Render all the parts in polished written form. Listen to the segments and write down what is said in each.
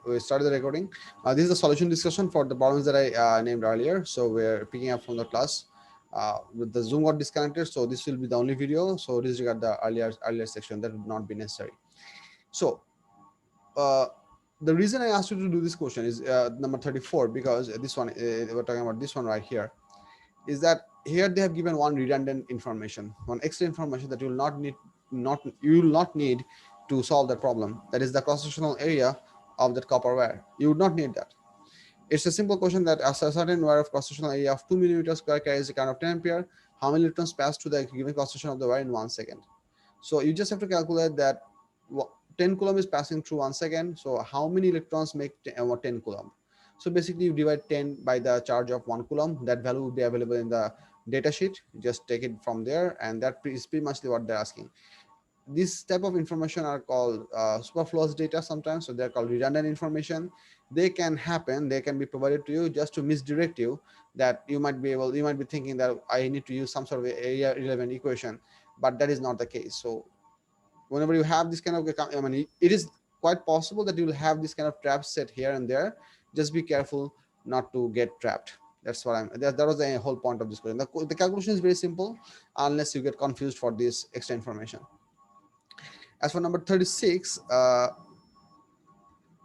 We started the recording. This is the solution discussion for the problems that I named earlier. So we're picking up from the class. With the Zoom got disconnected, so this will be the only video. So disregard the earlier section, that would not be necessary. So uh, the reason I asked you to do this question is number 34, because this one we're talking about this one right here, is that here they have given one redundant information, one extra information that you will not need to solve the problem. That is the cross-sectional area of that copper wire. You would not need that. It's a simple question that a certain wire of cross-sectional area of 2 millimeters square carries a current of 10 ampere. How many electrons pass through the given cross-section of the wire in 1 second? So you just have to calculate that 10 coulomb is passing through 1 second. So how many electrons make 10 coulomb? So basically you divide 10 by the charge of 1 coulomb. That value will be available in the data sheet. You just take it from there, and that is pretty much what they're asking. This type of information are called superfluous data sometimes, so they're called redundant information. They can happen, they can be provided to you just to misdirect you, that you might be thinking that I need to use some sort of area relevant equation, but that is not the case. So whenever you have this kind of, I mean, it is quite possible that you will have this kind of traps set here and there. Just be careful not to get trapped. That's what that was the whole point of this question. The calculation is very simple unless you get confused for this extra information. As for number 36,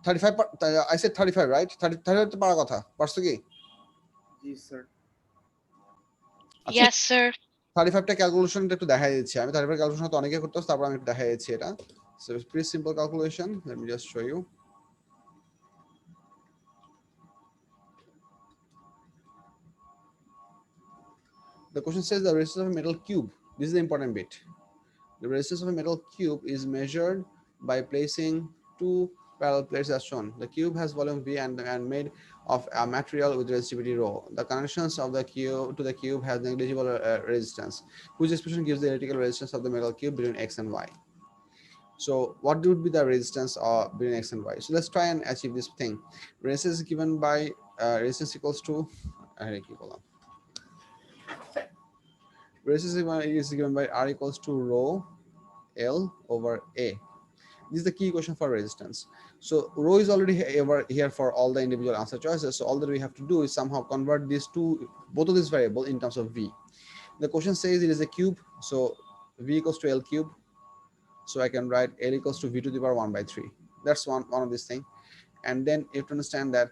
35, I said 35, right? 35 to পারা কথা পারছো কি? Yes, sir. Yes, sir. 35 টা ক্যালকুলেশনটা একটু দেখাই দিচ্ছি আমি। 35 calculation তো অনেকে করতেছ, তারপর আমি একটু দেখাই দিচ্ছি এটা। So it's pretty simple calculation. Let me just show you. The question says the resistance of a metal cube. This is the important bit. The resistance of a metal cube is measured by placing two parallel plates as shown. The cube has volume V and made of a material with resistivity rho. The connections of the cube to the cube has negligible resistance, which expression gives the electrical resistance of the metal cube between X and Y. So what would be the resistance between X and Y? So let's try and achieve this thing. Resistance is given by resistance equals to resistance is given by R equals to rho L over A. This is the key equation for resistance. So rho is already here for all the individual answer choices. So all that we have to do is somehow convert these both of these variable in terms of V. The question says it is a cube, so V equals to L cube. So I can write L equals to V to the power 1 by 3. That's one of these things. And then you have to understand that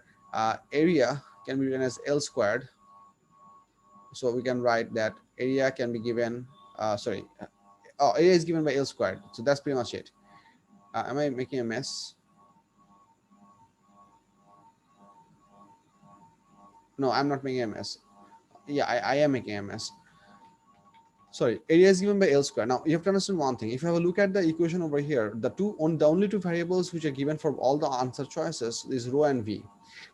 area can be written as L squared. So we can write that area can be given, area is given by L squared. So that's pretty much it. Am I making a mess? No, I'm not making a mess. Yeah, I am making a mess. Sorry, area is given by L square. Now you have to understand one thing. If you have a look at the equation over here, the only two variables which are given for all the answer choices is rho and V,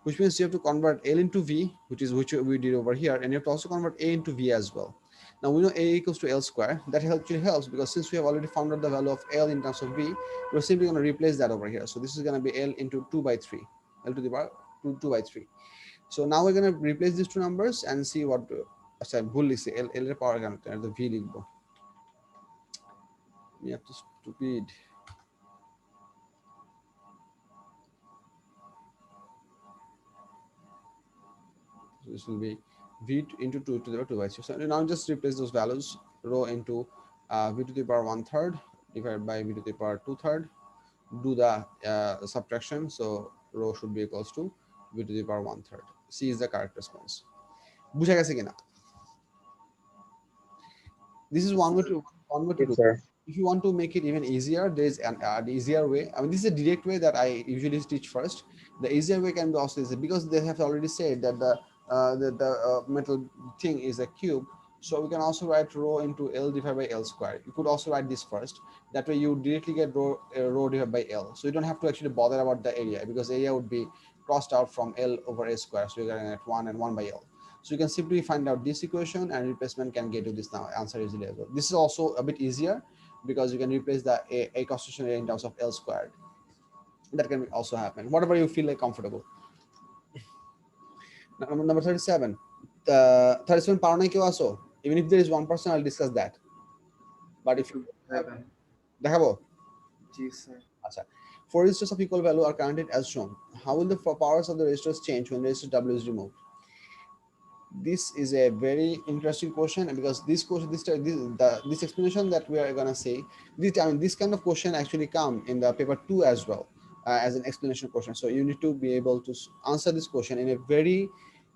which means you have to convert L into V, which we did over here, and you have to also convert A into V as well. Now we know A equals to L square. That actually helps because since we have already found out the value of L in terms of V, we're simply going to replace that over here. So this is going to be L into 2 by 3, L to the power 2 by 3. So now we're going to replace these two numbers and see what. আচ্ছা ভুল লিখছি, L এর পাওয়ার কেন এটা V লিখবো। আমি এত stupid. So this will be V into 2 to the power 2 by 3. So now just replace those values. Rho into V to the power 1/3 divided by V to the power 2/3. Do the subtraction. So rho should be equals to V to the power 1/3. C is the correct response. বুঝা গেছে কিনা? This is one way to do. If you want to make it even easier, there is an easier way. I mean, this is a direct way that I usually teach first. The easier way can be also easy because they have already said that the metal thing is a cube. So we can also write rho into L divided by L square. You could also write this first. That way you directly get rho divided by L. So you don't have to actually bother about the area because area would be crossed out from L over A square. So you're getting at 1 and 1 by L. So you can simply find out this equation and replacement can get you this now answer easily as well. This is also a bit easier because you can replace the A cross-sectional area in terms of L squared. That can also happen. Whatever you feel like comfortable. Number 37. 37 power নাই কেউ আসো? Even if there is one person, I'll discuss that. But if you দেখাবো? Yes, sir. আচ্ছা, Four resistors of equal value are connected as shown. How will the powers of the resistors change when resistor W is removed? This is a very interesting question, because this question, this explanation that we are gonna say, this kind of question actually come in the paper 2 as well, as an explanation question. So you need to be able to answer this question in a very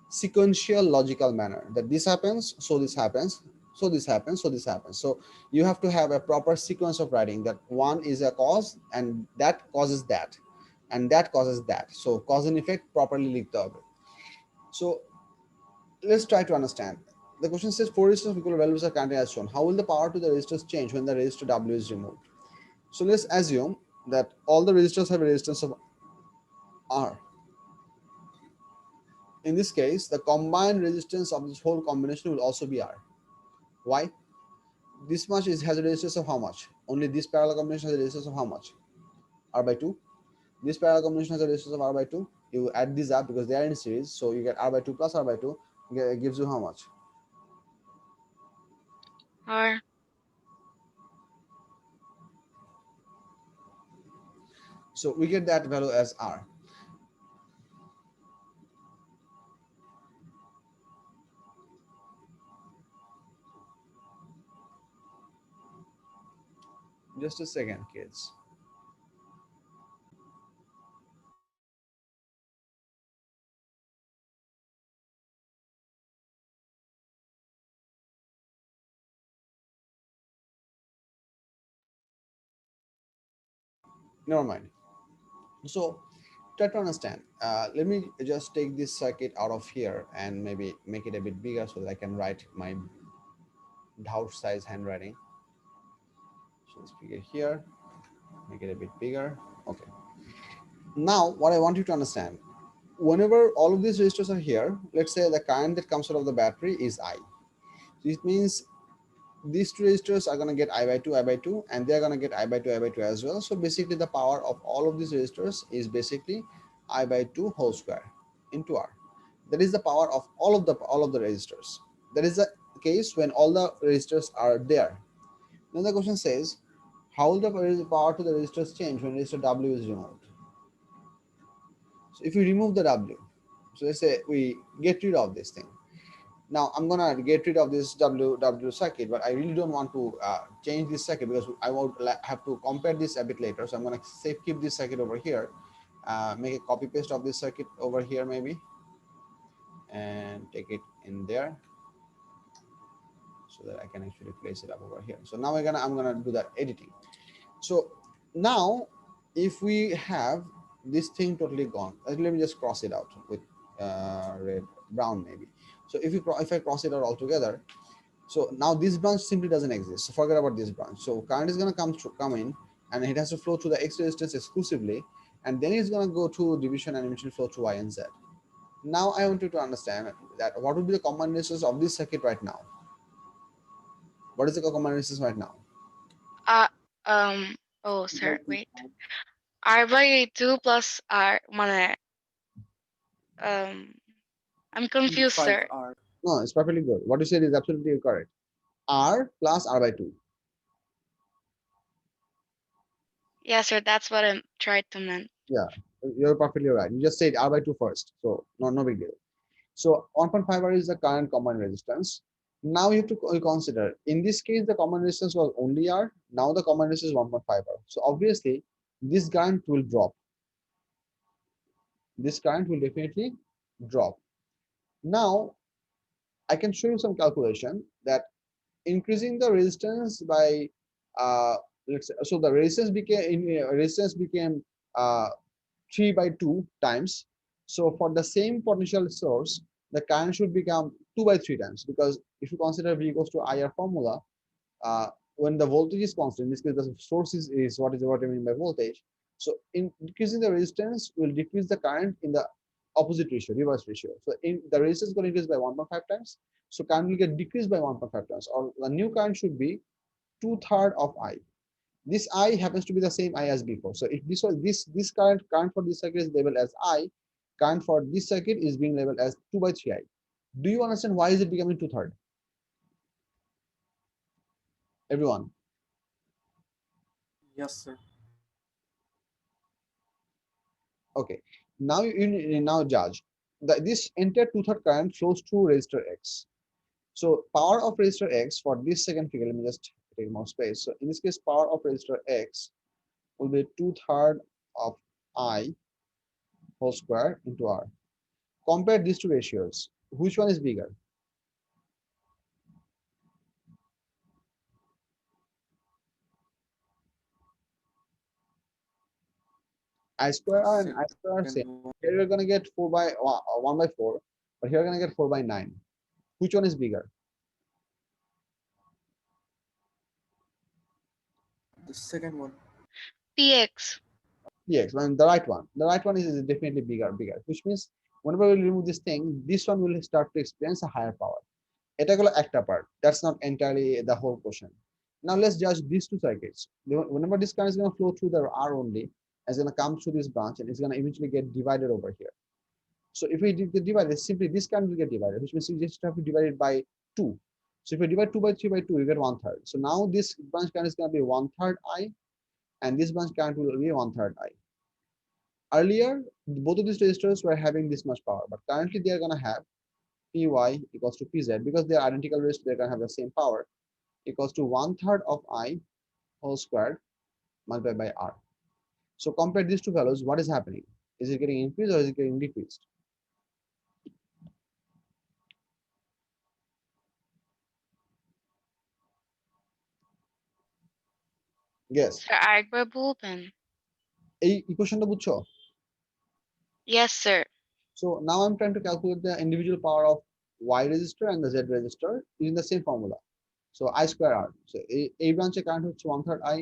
sequential logical manner, that this happens, so this happens, so this happens, so this happens. So you have to have a proper sequence of writing, that one is a cause and that causes that, and that causes that. So cause and effect properly linked up. So let's try to understand. The question says four resistors of equal values are connected as shown. How will the power to the resistors change when the resistor W is removed? So let's assume that all the resistors have a resistance of R. In this case, the combined resistance of this whole combination will also be R. Why? This much has a resistance of how much? Only this parallel combination has a resistance of how much? R by 2. This parallel combination has a resistance of R by 2. You add these up because they are in series, so you get R by 2 plus R by 2, gives you how much? R. So we get that value as R. Just a second, kids. Never mind. So try to understand. Let me just take this circuit out of here and maybe make it a bit bigger so that I can write my Dhout size handwriting. So let's figure here, make it a bit bigger. Okay. Now, what I want you to understand, whenever all of these resistors are here, let's say the current that comes out of the battery is I. So it means these two resistors are going to get I by 2, I by 2, and they're going to get I by 2, I by 2 as well. So basically the power of all of these resistors is basically I by 2 whole square into R. That is the power of all of the resistors. That is the case when all the resistors are there. Now the question says, how will the power to the resistors change when resistor W is removed? So if we remove the W, so let's say we get rid of this thing. Now I'm gonna get rid of this W circuit, but I really don't want to change this circuit because I will have to compare this a bit later. So I'm gonna say keep this circuit over here, make a copy paste of this circuit over here maybe, and take it in there so that I can actually place it up over here. So now I'm gonna do that editing. So now if we have this thing totally gone, let me just cross it out with red, brown maybe. So if I cross it out altogether, so now this branch simply doesn't exist. So forget about this branch. So current is going to come in, and it has to flow through the X resistance exclusively, and then it's going to go to division and eventually flow through Y and Z. Now I want you to understand that what would be the combined resistance of this circuit right now. What is the combined resistance right now? Uh, oh, sir, wait. R by 2 plus R. Um, I'm confused, sir. No, it's perfectly good. What you said is absolutely correct. R plus R by 2. Yes, sir, that's what I'm trying to mean. Yeah, you're perfectly right. You just said R by 2 first. So no big deal. So 1.5 R is the current common resistance. Now you have to consider, in this case, the common resistance was only R. Now the common resistance is 1.5 R. So obviously, this current will drop. This current will definitely drop. Now, I can show you some calculation that increasing the resistance by, let's say, so the resistance became uh, 3 by 2 times. So for the same potential source, the current should become 2 by 3 times, because if you consider V equals to IR formula, uh, when the voltage is constant, in this case the source is what I mean by voltage. So in decreasing the resistance will decrease the current in the opposite ratio, reverse ratio. So in the resistance going to increase by 1.5 times, so current will get decreased by 1.5 times, or the new current should be 2/3 of I. This I happens to be the same I as before. So if this current for this circuit is labeled as I, current for this circuit is being labeled as 2 by 3I. Do you understand why is it becoming 2/3? Everyone. Okay. Now you now judge that this entire two-third current flows through resistor X. So power of resistor X for this second figure, let me just take more space. So in this case, power of resistor X will be two-third of I whole square into R. Compare these two ratios. Which one is bigger? I square R and I square R same. Here you're gonna get 4 by 1 by 4, but here you're gonna get 4 by 9. Which one is bigger? The second one. px. Yes, well, the right one. The right one is definitely bigger, which means whenever we remove this thing, this one will start to experience a higher power. এটা হলো একটা part. That's not entirely the whole question. Now let's judge these two circuits. Whenever this current is going to flow through the R only, it's going to come through this branch and it's going to eventually get divided over here. So if we get divided, simply this current will get divided, which means you just have to divide it by 2. So if you divide 2 by 3 by 2, you get 1/3. So now this branch current is going to be 1/3 I, and this branch current will be 1/3 I. Earlier, both of these resistors were having this much power, but currently they are going to have Py equals to Pz because they are identical resistors, they're going to have the same power equals to 1/3 of I whole squared multiplied by R. So compare these two values, what is happening? Is it getting increased or is it getting decreased? Yes. Sir, আরেকবার বলবেন? এই ইকুয়েশনটা বুঝছো? Yes, sir. So now I'm trying to calculate the individual power of Y resistor and the Z resistor using the same formula. So I square R. So a branch current হচ্ছে 1/3 I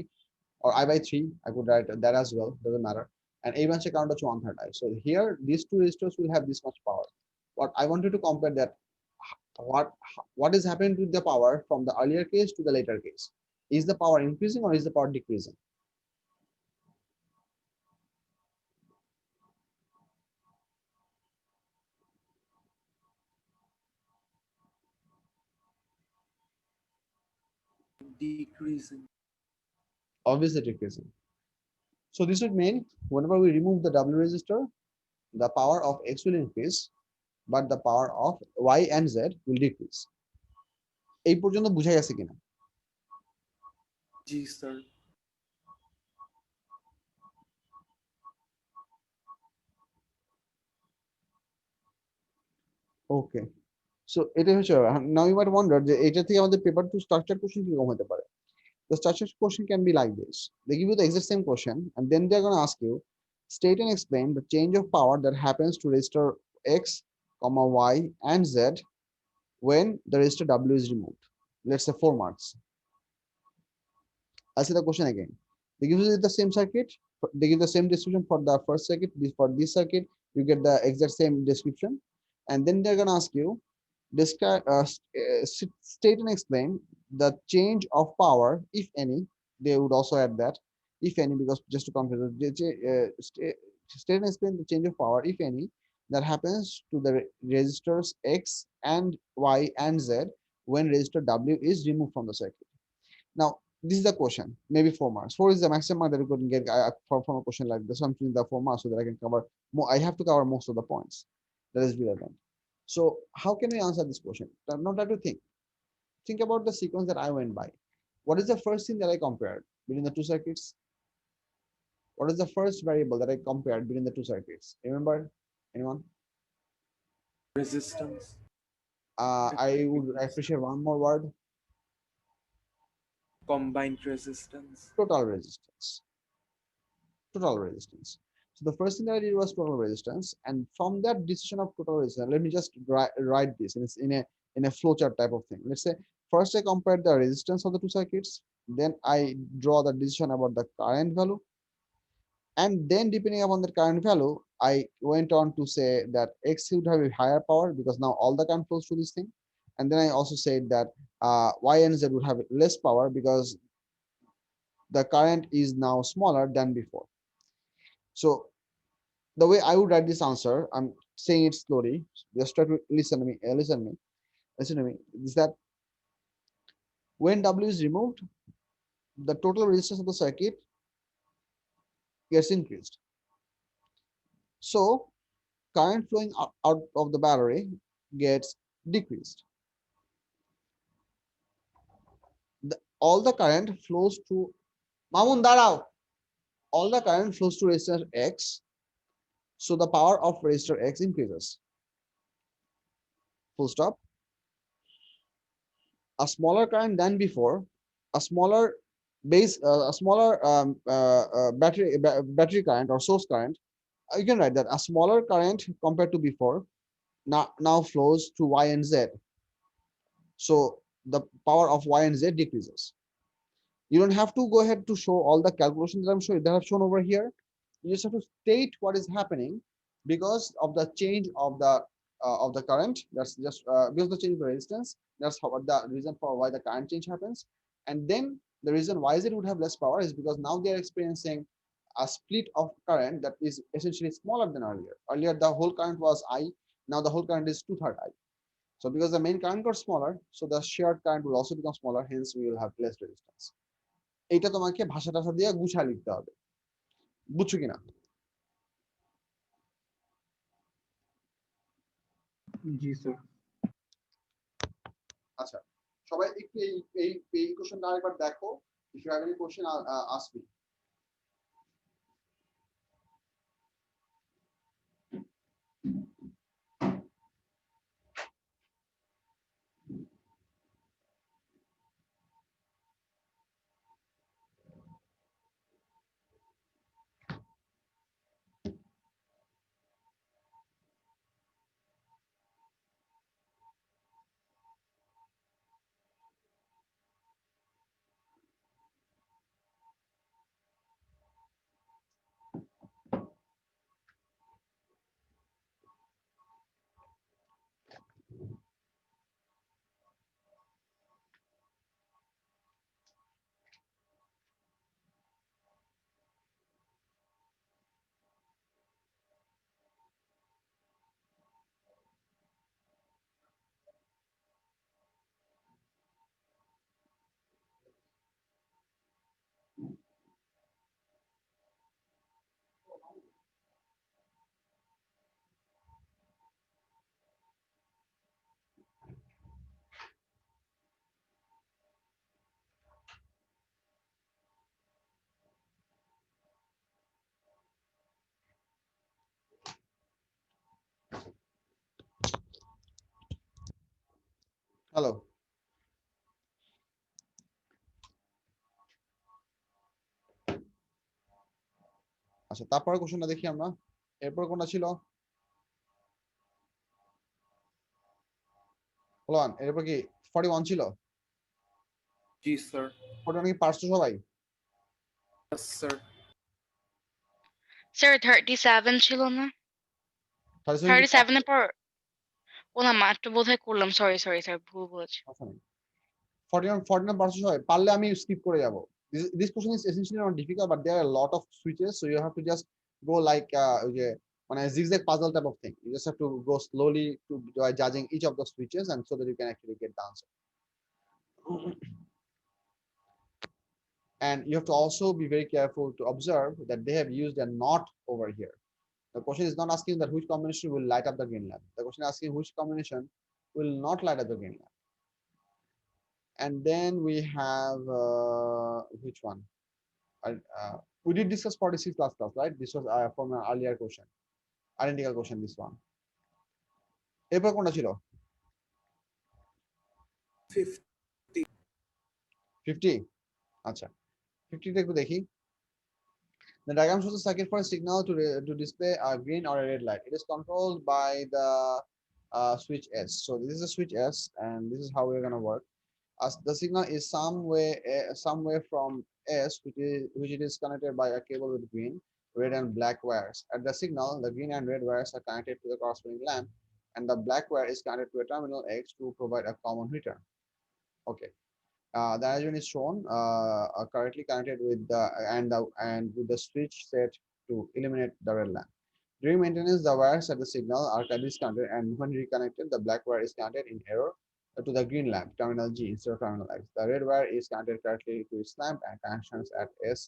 or I by 3. I could write that as well, doesn't matter. And a branch current হচ্ছে 1/3 I. So here these two resistors will have this much power. But I wanted to compare that what what is happening to the power from the earlier case to the later case. Is the power increasing or is the power decreasing? Decreasing. Obviously decreasing. So this would mean whenever we remove the W resistor, the power of X will increase, but the power of Y and Z will decrease. এই পর্যন্ত বুঝা গেছে কিনা? জি sir. Okay. So এটাই হচ্ছে now you might wonder যে এটা থেকে আমাদের পেপার টু স্ট্রাকচার কোশ্চেন কি রকম হতে পারে? The structure question can be like this. They give you the exact same question and then they're going to ask you state and explain the change of power that happens to resistor X, comma Y and Z when the resistor W is removed. Let's say 4 marks. I'll say the question again. They give you the same circuit. They give the same description for the first circuit. For this circuit, you get the exact same description. And then they're going to ask you, describe, state and explain the change of power, if any. They would also add that, if any, because just to confuse state and explain the change of power, if any, that happens to the resistors X and Y and Z when resistor W is removed from the circuit. Now, this is the question, maybe 4 marks. 4 is the maximum mark that you could get from a question like this. So I'm choosing the 4 marks so that I can cover more. I have to cover most of the points that is relevant. So how can we answer this question? Now that you think about the sequence that I went by. What is the first thing that I compared between the two circuits? What is the first variable that I compared between the two circuits? Remember, anyone? Resistance. I would appreciate one more word. Combined resistance. Total resistance. Total resistance. So the first thing that I did was total resistance, and from that decision of total resistance, let me just write this in a flowchart type of thing. Let's say first I compared the resistance of the two circuits, then I draw the decision about the current value, and then depending upon the current value, I went on to say that X would have a higher power because now all the current flows through this thing, and then I also said that Y and Z would have less power because the current is now smaller than before. So the way I would write this answer, I'm saying it slowly. Just try to listen to me. Listen to me. Is that when W is removed, the total resistance of the circuit gets increased. So current flowing out of the battery gets decreased. All the current flows to Mamun Darao. All the current flows to resistor X. So the power of resistor X increases. Full stop. A smaller current than before, a smaller a smaller battery current or source current. You can write that a smaller current compared to before now flows to Y and Z. So the power of Y and Z decreases. You don't have to go ahead to show all the calculations that I'm showing that I've shown over here. You just have to state what is happening because of the change of the current. That's just because of the change of the resistance. That's how the reason for why the current change happens. And then the reason why it would have less power is because now they are experiencing a split of current that is essentially smaller than earlier. Earlier the whole current was I. Now the whole current is 2/3 I. So because the main current got smaller, so the shared current will also become smaller. Hence, we will have less resistance. এটা তোমাকে ভাষা টাষা দিয়ে গুছায় লিখতে হবে, বুঝছো কিনা? জি sir. আচ্ছা, সবাই একটু এই কোশ্চেনটা আরেকবার দেখো। If you have any question, ask me. Hello, আচ্ছা তারপরে কোশ্চেনটা দেখি আমরা। এরপর কোনটা ছিল? বলুন, এরপর কি 41 ছিল? জি স্যার। 41 কি পারছো সবাই? Yes sir. Sir, 37 ছিল না? 37 কি 37 এর পর ও না মাত্র বোধহয় করলাম। সরি স্যার, ভুল বলেছি। 41 পারছো সবাই? পারলে আমি স্কিপ করে যাব। This question is essentially not difficult, but there are a lot of switches, so you have to just go like ওই যে মানে zigzag puzzle type of thing. You just have to go slowly to by judging each of the switches, and so that you can actually get the answer. And you have to also be very careful to observe that they have used a not over here. The question is not asking that which combination will light up the green lamp. The question is asking which combination will not light up the green lamp. And then we have which one? We did discuss 46 last class, right? This was from an earlier question, identical question. This one. এরপর কোনটা ছিল? 50 50. আচ্ছা, 50 টা একটু দেখি। The diagram shows a circuit for a signal to display a green or a red light. It is controlled by the switch S. So this is a switch S, and this is how we're gonna work. As the signal is somewhere from S, which it is connected by a cable with green, red, and black wires. At the signal, the green and red wires are connected to the corresponding lamp, and the black wire is connected to a terminal X to provide a common return. Okay. The arrangement is shown correctly connected with the with the switch set to eliminate the red lamp. During maintenance, the wires at the signal are disconnected, and when reconnected, the black wire is connected in error to the green lamp, terminal G, instead of terminal X. The red wire is connected correctly to its lamp, and connections at S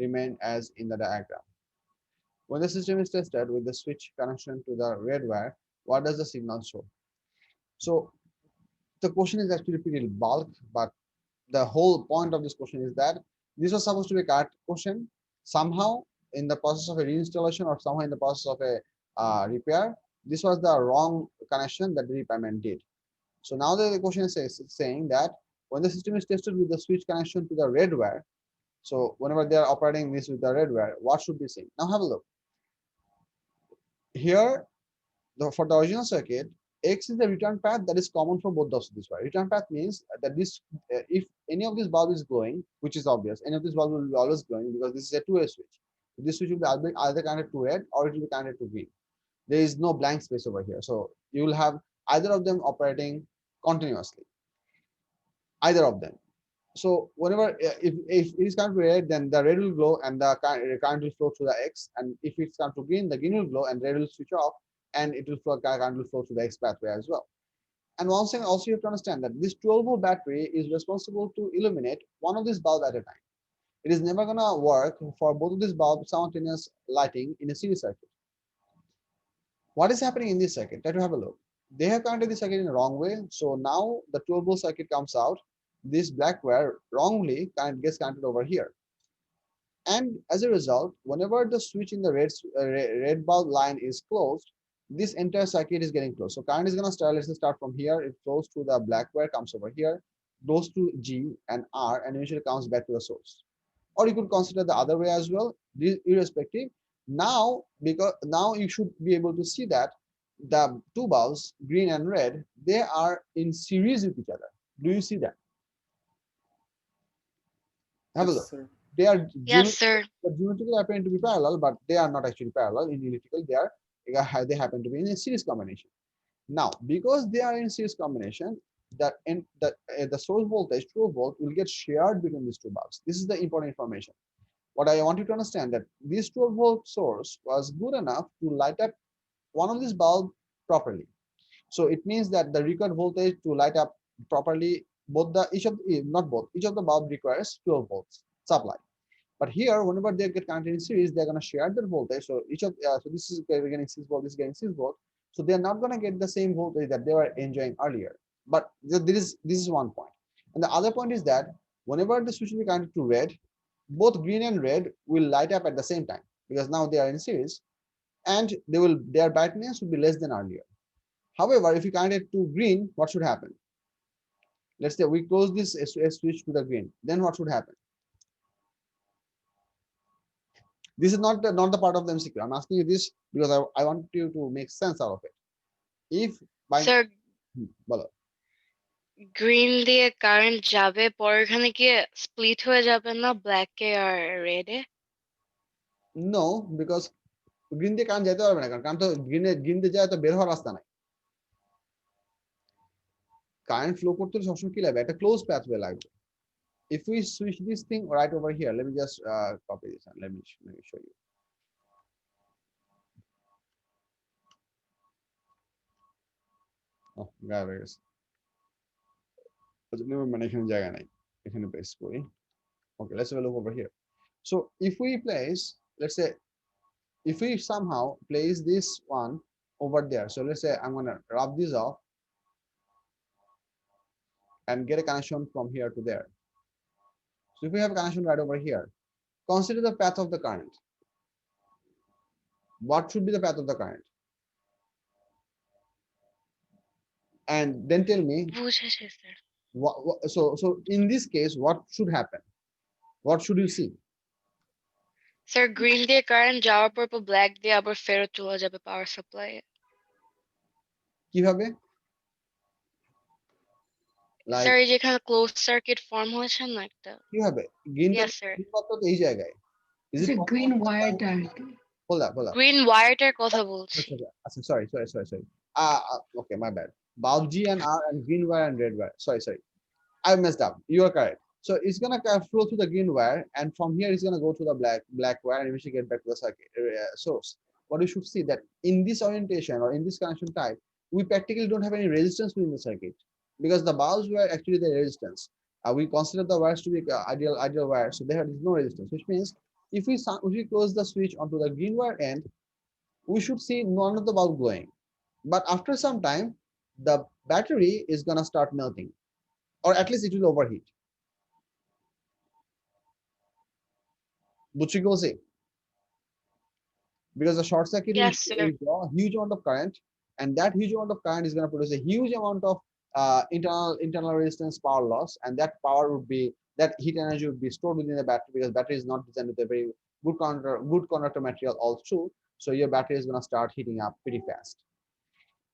remain as in the diagram. When the system is tested with the switch connection to the red wire, what does the signal show? So the question is actually pretty bulk, but the whole point of this question is that this was supposed to be a correct question. Somehow, in the process of a reinstallation or somehow in the process of a repair, this was the wrong connection that the repairman did. So now the question is saying that when the system is tested with the switch connection to the red wire, so whenever they are operating this with the red wire, what should be seen? Now have a look. Here, for the original circuit, X is the return path that is common for both of these wires. Return path means that this, if any of this bulb is glowing, which is obvious, any of this bulb will be always glowing because this is a two-way switch. This switch will be either connected to red or it will be connected to green. There is no blank space over here. So you will have either of them operating continuously, either of them. So whenever if it is connected to red, then the red will glow and the current will flow through the X. And if it's come to green, the green will glow and red will switch off and it will flow, current will flow through the X pathway as well. And once again, also you have to understand that this 12-volt battery is responsible to illuminate one of these bulbs at a time. It is never gonna work for both of these bulbs simultaneous lighting in a series circuit. What is happening in this circuit? Try to have a look. They have connected the circuit in the wrong way. So now the 12-volt circuit comes out. This black wire wrongly gets connected over here. And as a result, whenever the switch in the red bulb line is closed, this entire circuit is getting closed. So current is going to start, let's start from here. It flows to the black wire, comes over here, goes to G and R, and eventually comes back to the source. Or you could consider the other way as well, irrespective. Now, because now you should be able to see that the two bulbs, green and red, they are in series with each other. Do you see that? Have a Yes, look. sir. They are Yes, sir. geometrically apparent to be parallel, but they are not actually parallel. In electrical, they happen to be in a series combination. Now, because they are in series combination, the source voltage 12 volt will get shared between these two bulbs. This is the important information. What I want you to understand that this 12-volt source was good enough to light up one of these bulbs properly. So it means that the required voltage to light up properly, each of the bulb requires 12 volts supply. But here, whenever they get connected in series, they're going to share their voltage. So so this is getting 6 volt, this is getting 6 volt. So they're not going to get the same voltage that they were enjoying earlier. But this is one point. And the other point is that whenever the switch will be connected to red, both green and red will light up at the same time because now they are in series, and their brightness will be less than earlier. However, if you connect it to green, what should happen? Let's say we close this switch to the green. Then what should happen? This is not the part of the MCQ. I'm asking you this because I want you to make sense out of it. If by Sir, বলো, green দিয়ে current যাবে পরে এখানে গিয়ে split হয়ে যাবে না ব্ল্যাকে আর রেডে? no, because green দিয়ে কারেন্ট যেতে পারবে না কারণ তো গ্রিন দিয়ে যায় তো বের হওয়ার রাস্তা নাই। কারেন্ট ফ্লো করতে হলে সবসময় কি লাগবে? একটা ক্লোজ পাথওয়ে লাগবে। If we switch this thing right over here, let me just copy this and let me show you. Oh, guys, মানে এখানে জায়গা নাই, এখানে পেস্ট করি। Okay, let's have a look over here. So if we place, let's say, if we somehow place this one over there, so let's say I'm gonna rub this off and get a connection from here to there. So if we have a connection right over here, consider the path of the current. What should be the path of the current? And then tell me, বুঝেছি sir. so in this case, what should happen? What should you see? Sir green দিয়ে current যাওয়ার পর black দিয়ে আবার ফেরত চলে যাবে power supply. কিভাবে? Like, স্যার এই যেখানে ক্লোজ সার্কিট ফর্ম হয়েছে না একটা। কিভাবে? গ্রিনটা Yes, sir. তো এই জায়গায়। Is it গ্রিন ওয়্যারটা hold up. গ্রিন ওয়্যারটার কথা বলছি। আচ্ছা, sorry. Okay, my bad. Bulb G and R and green wire and red wire. Sorry. I messed up. You are correct. So it's gonna flow through the green wire, and from here it's gonna go to the black wire, and eventually get back to the circuit source. What you should see that in this orientation or in this connection type, we practically don't have any resistance within the circuit because the bulbs were actually the resistance. We consider the wires to be ideal wires, so there is no resistance, which means if we close the switch onto the green wire end, we should see none of the bulb glowing. But after some time, the battery is gonna start melting, or at least it will overheat. Buchigose, because the short circuit will Yes, sir. draw a huge amount of current, and that huge amount of current is going to produce a huge amount of internal resistance power loss, and that power would be that heat energy would be stored within the battery, because battery is not designed with a very good conductor material also. So your battery is going to start heating up pretty fast.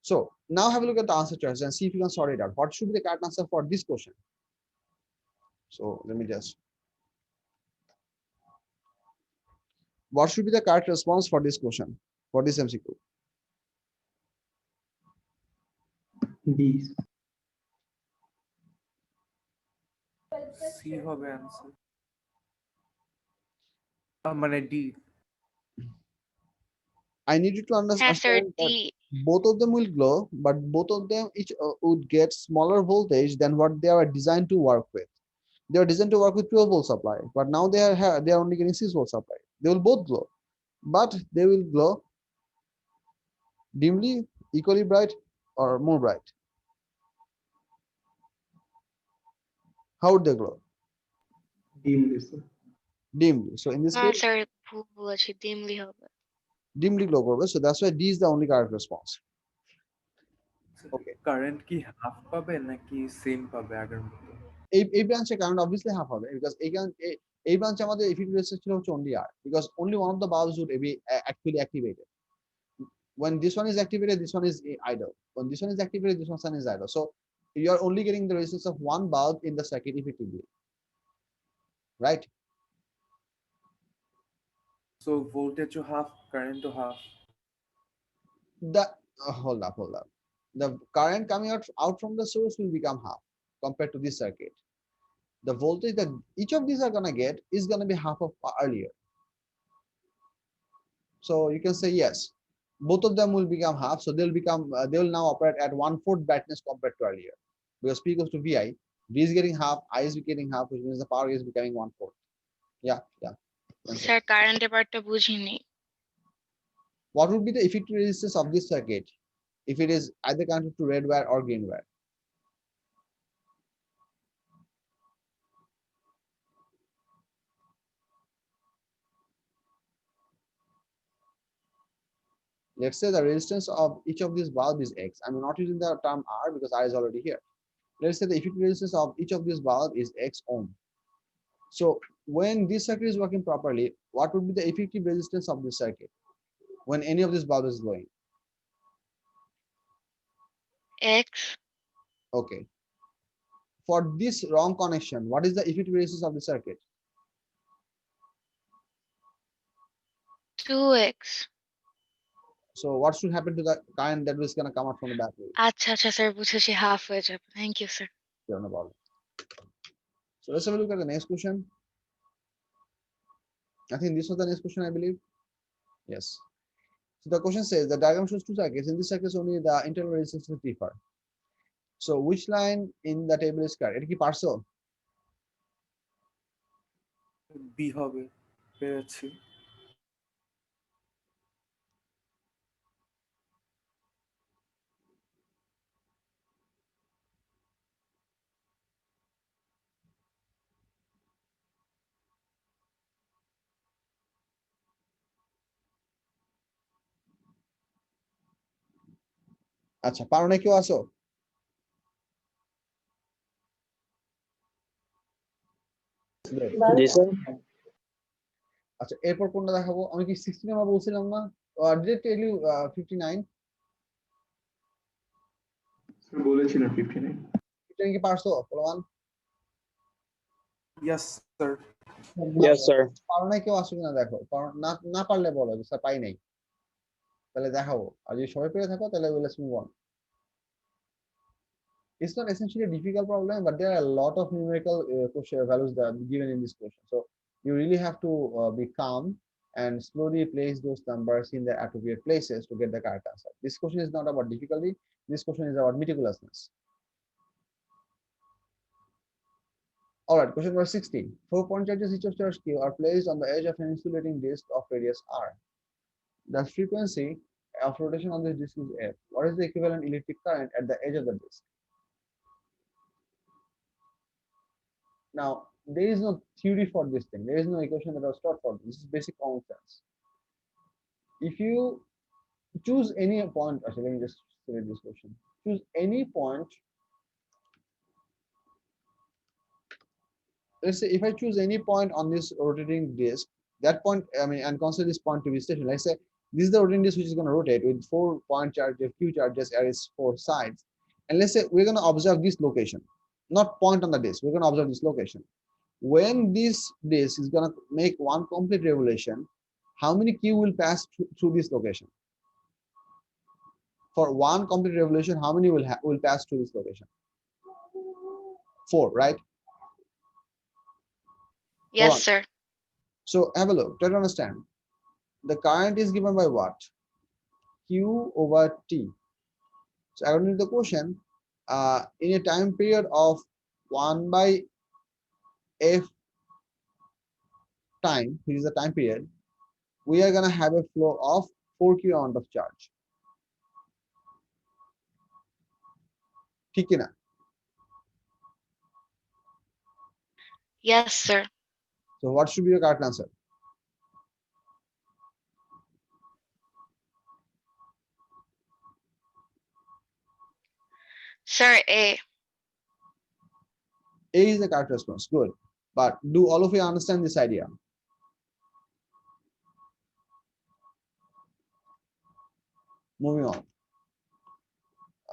So now have a look at the answer choice and see if you can sort it out. What should be the correct answer for this question? So let me just. What should be the correct response for this question, for this MCQ? D. C হবে answer. মানে D. I need you to হ্যাঁ sir understand that D. both of them will glow, but both of them each would get smaller voltage than what they are designed to work with. They are designed to work with 12 volt supply, but now they are only getting 6 volt supply. They will both glow, but they will glow dimly, equally bright, or more bright. How would they glow? Dimly, sir. Dimly. So in this না case, sir ভুল বলেছি, dimly হবে। dimly glow করবে. So that's why D is the only correct response. Okay. Current কি half পাবে নাকি same পাবে আগের মতো? এই ব্রাঞ্চে কারেন্ট obviously half হবে, because এই ব্রাঞ্চে আমাদের effective resistance ছিল হচ্ছে only R, because only one of the bulbs would be actually activated. When this one is activated, this one is idle. When this one is activated, this one is idle. So you are only getting the resistance of one bulb in the circuit effectively, right? So voltage to half, current to half. The hold up. The current coming out from the source will become half compared to this circuit. The voltage that each of these are gonna get is gonna be half of earlier. So you can say yes, both of them will become half. So they will now operate at 1/4 brightness compared to earlier, because P equals to VI. V is getting half, I is getting half, which means the power is becoming 1/4. Yeah. Sir কারেন্টের পার্টটা বুঝিনি। What would be the effective resistance of this circuit if it is either connected to red wire or green wire? Let's say the resistance of each of these bulbs is X. I'm not using the term R because R is already here. Let's say the effective resistance of each of these bulbs is X ohm. So when this circuit is working properly, what would be the effective resistance of this circuit when any of these bulbs is glowing? X Okay. For this wrong connection, what is the effective resistance of the circuit? 2x। So what should happen to the current that is going to come out from the battery? আচ্ছা sir বুঝেছি, half হয়ে যাবে। Thank you sir. No problem. So let's have a look at the next question. I think this was the next question, I believe. Yes. So the question says the diagram shows two circuits. In this circuit, only the internal resistance differ. So which line in the table is correct? It is parcel. B হবে, পেরেছি। আচ্ছা, পারো না কেউ আসো? জি sir. আচ্ছা, এরপর কোনটা দেখাবো? আমি কি 16 আমরা বলছিলাম না? Did I tell you 59? বলেছিলেন 59। 59 কি পারছো? প্রমাণ? Yes, sir. Yes, sir. পারো না কেউ আসো কিনা দেখো। না পারলে বলো যে স্যার পাই নাই। তাহলে দেখাবো। আর যদি সবাই পেরে থাকো তাহলে let's move on. It's not essentially a difficult problem, but there are a lot of numerical values that are given in this question. So you really have to be calm and slowly place those numbers in the appropriate places to get the correct answer. This question is not about difficulty. This question is about meticulousness. All right, question number 16. 4-point charges each of charge Q are placed on the edge of an insulating disk of radius R. The frequency of rotation on this disk is F. What is the equivalent electric current at the edge of the disk? Now, there is no theory for this thing. There is no equation that was taught for this. This is basic common sense. If you choose any point, actually, let me just say this question. Choose any point. Let's say if I choose any point on this rotating disk, that point, I mean, and consider this point to be stationary. Let's say this is the rotating disk which is going to rotate with 4-point charges, Q charges at its 4 sides. And let's say we're going to observe this location, not point on the disk. We're going to observe this location. When this disk is going to make one complete revolution, how many Q will pass through this location? For one complete revolution, how many will pass through this location? 4, right? Yes, sir. So have a look. Try to understand. The current is given by what? Q over T. So according to the question, in a time period of 1 by F time, which is the time period, we are going to have a flow of 4Q amount of charge. ठीक है ना? Yes, sir. So what should be your correct answer? Sir, A. A is the correct response. Good. But do all of you understand this idea? Moving on.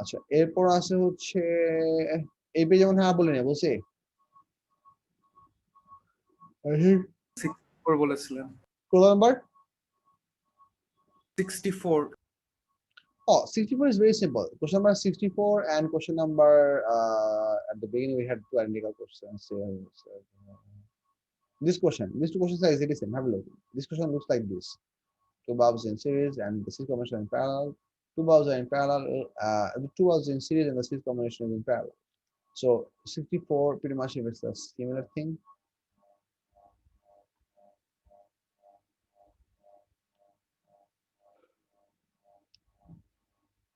আচ্ছা এরপর আছে হচ্ছে এই পেজে যেমন হ্যাঁ বলে নেই বলছি বলেছিলেন কত number 64 Oh, 64 is very simple. Question number 64 and question number at the beginning we had two identical questions. This question, these two questions are exactly the same. Have a look. This question looks like this. Two bulbs in series and the series combination in parallel. Two bulbs are in parallel. The two bulbs in series and the series combination is in parallel. So 64 pretty much is a similar thing.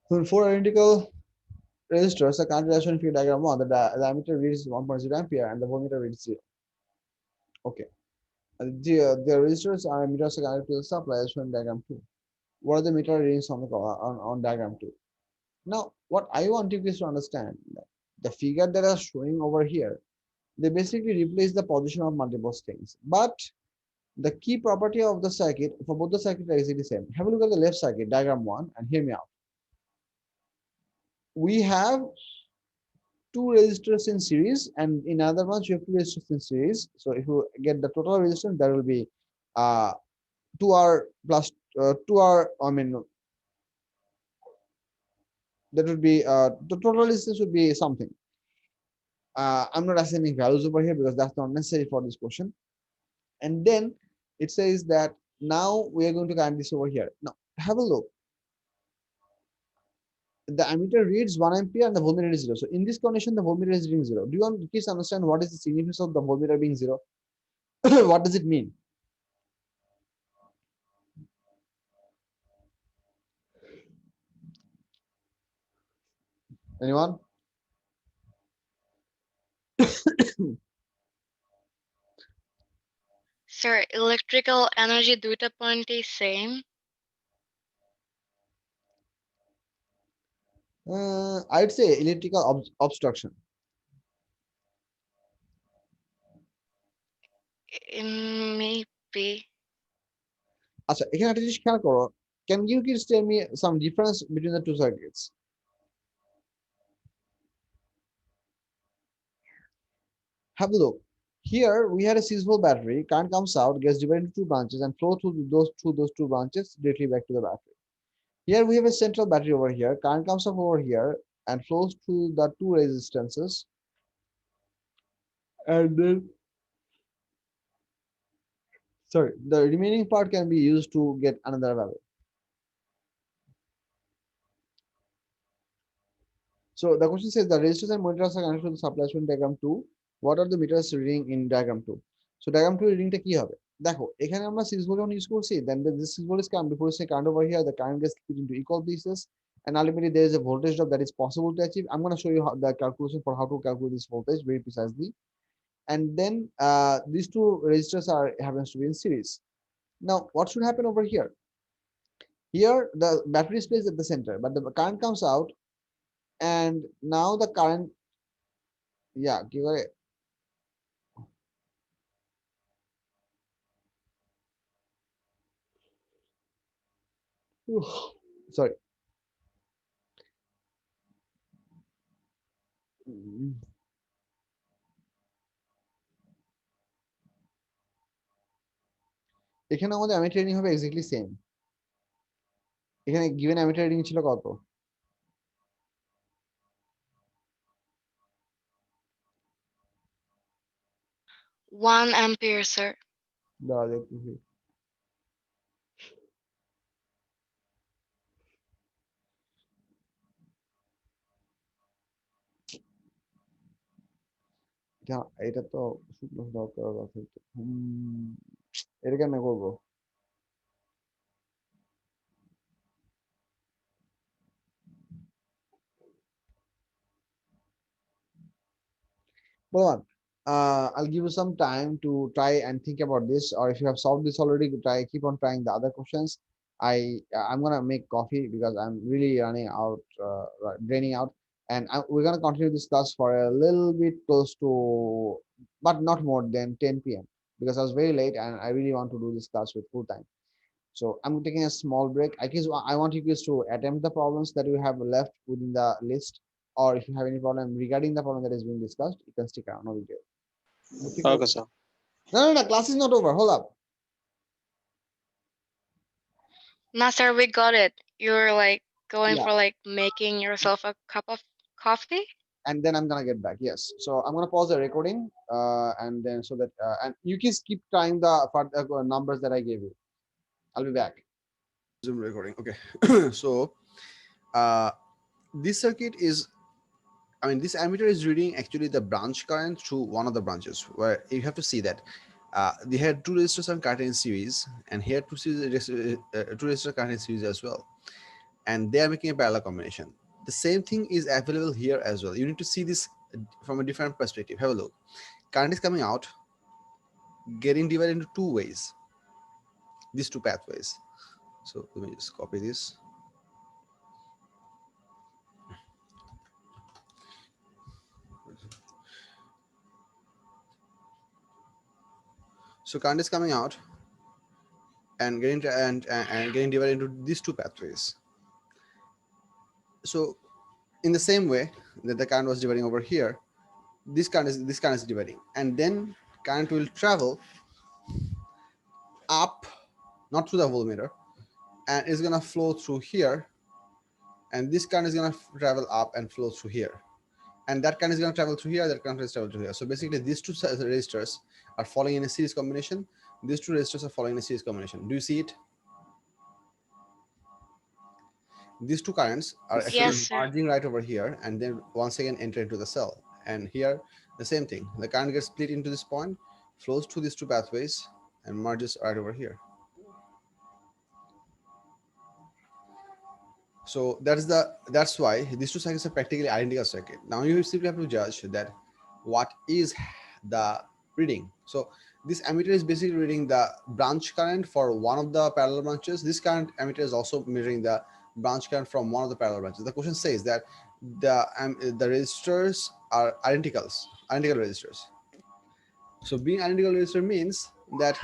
So four identical resistors, the current relation figure diagram 1, the diameter reads 1.0 ampere and the voltmeter reads 0. Okay. The resistors are meters connected to the supply as shown in diagram 2. What are the meter readings on diagram 2? Now, what I want you guys to understand, the figure that are showing over here, they basically replace the position of multiple things. But the key property of the circuit for both the circuit are exactly the same. Have a look at the left circuit, diagram 1, and hear me out. We have two resistors in series, and in other ones you have two resistors in series. So if you get the total resistance, that will be 2R plus 2R. I mean, that would be the total resistance would be something. I'm not assigning values over here because that's not necessary for this question. And then it says that now we are going to connect this over here. Now have a look. The ammeter reads 1 ampere and the voltmeter is 0. So in this condition, the voltmeter is reading 0. Do you want to please understand what is the significance of the voltmeter being 0? What does it mean? Anyone? Sir, electrical energy দুইটা পয়েন্টই same. I'd say electrical obstruction. Maybe. আচ্ছা এখানে একটা জিনিস খেয়াল করো, can you please tell me some difference between the two circuits? Have a look. Here we had a 6-volt battery. Current comes out, gets divided into two branches and flow through those two branches directly back to the battery. Here we have a central battery over here. Current comes up over here and flows through the two resistances, and then sorry, the remaining part can be used to get another value. So the question says the resistors and monitors are connected to the supply shown diagram 2. What are the meters reading in diagram 2? So diagram 2 reading টা কি হবে? দেখো এখানে আমরা 6 volt use করছি, then this 6 volt is current. Before say current over here, the current gets split into equal pieces, and ultimately there is a voltage drop that is possible to achieve. I'm going to show you how, the calculation for how to calculate this voltage very precisely. And then these two resistors are happens to be in series. Now what should happen over here? Here the battery is placed at the center, but the current comes out, and now the current, yeah, give it. Sorry. এখানে আমাদের ammeter reading হবে exactly same. এখানে given ammeter reading ছিল কত? 1 ampere, sir. দাঁড়া দেখতেছি। এটা তো শুকনো করার কথা। এটা কেন করবো? Well, I'll give you some time to try and think about this, or if you have solved this already, try keep on trying the other questions. I'm gonna make coffee because I'm really running out, draining out, and we're gonna continue this class for a little bit close to, but not more than 10 p.m. because I was very late and I really want to do this class with full time. So I'm taking a small break. I want you guys to attempt the problems that you have left within the list, or if you have any problem regarding the problem that is being discussed, you can stick around. No big deal. Okay, sir. No, class is not over. Hold up. Nah, sir, we got it. You're like going Yeah. for like making yourself a cup of coffee? And then I'm gonna get back. Yes. So I'm gonna pause the recording, and then so that and you can keep trying the numbers that I gave you. I'll be back. Zoom recording. Okay. So this circuit is, I mean, this ammeter is reading actually the branch current through one of the branches, where you have to see that they had two resistors are current in series, and here two resistors current in series as well, and they are making a parallel combination. The same thing is available here as well. You need to see this from a different perspective. Have a look. Current is coming out, getting divided into two ways, these two pathways. So let me just copy this. So current is coming out and getting getting divided into these two pathways. So in the same way that the current was dividing over here, this current is dividing, and then current will travel up, not through the voltmeter, and it's gonna flow through here, and this current is gonna travel up and flow through here, and that current is gonna travel through here, that current is travel through here. So basically these two resistors are falling in a series combination. These two resistors are following a series combination. Do you see it? These two currents are actually Yes, sir. merging right over here, and then once again enter into the cell. And here the same thing, the current gets split into this point, flows through these two pathways, and merges right over here. So that's why these two circuits are practically identical circuit. Now you simply have to judge that what is the reading. So this ammeter is basically reading the branch current for one of the parallel branches. This current ammeter is also measuring the branch current from one of the parallel branches. The question says that the resistors are identical resistors. So being identical resistor means that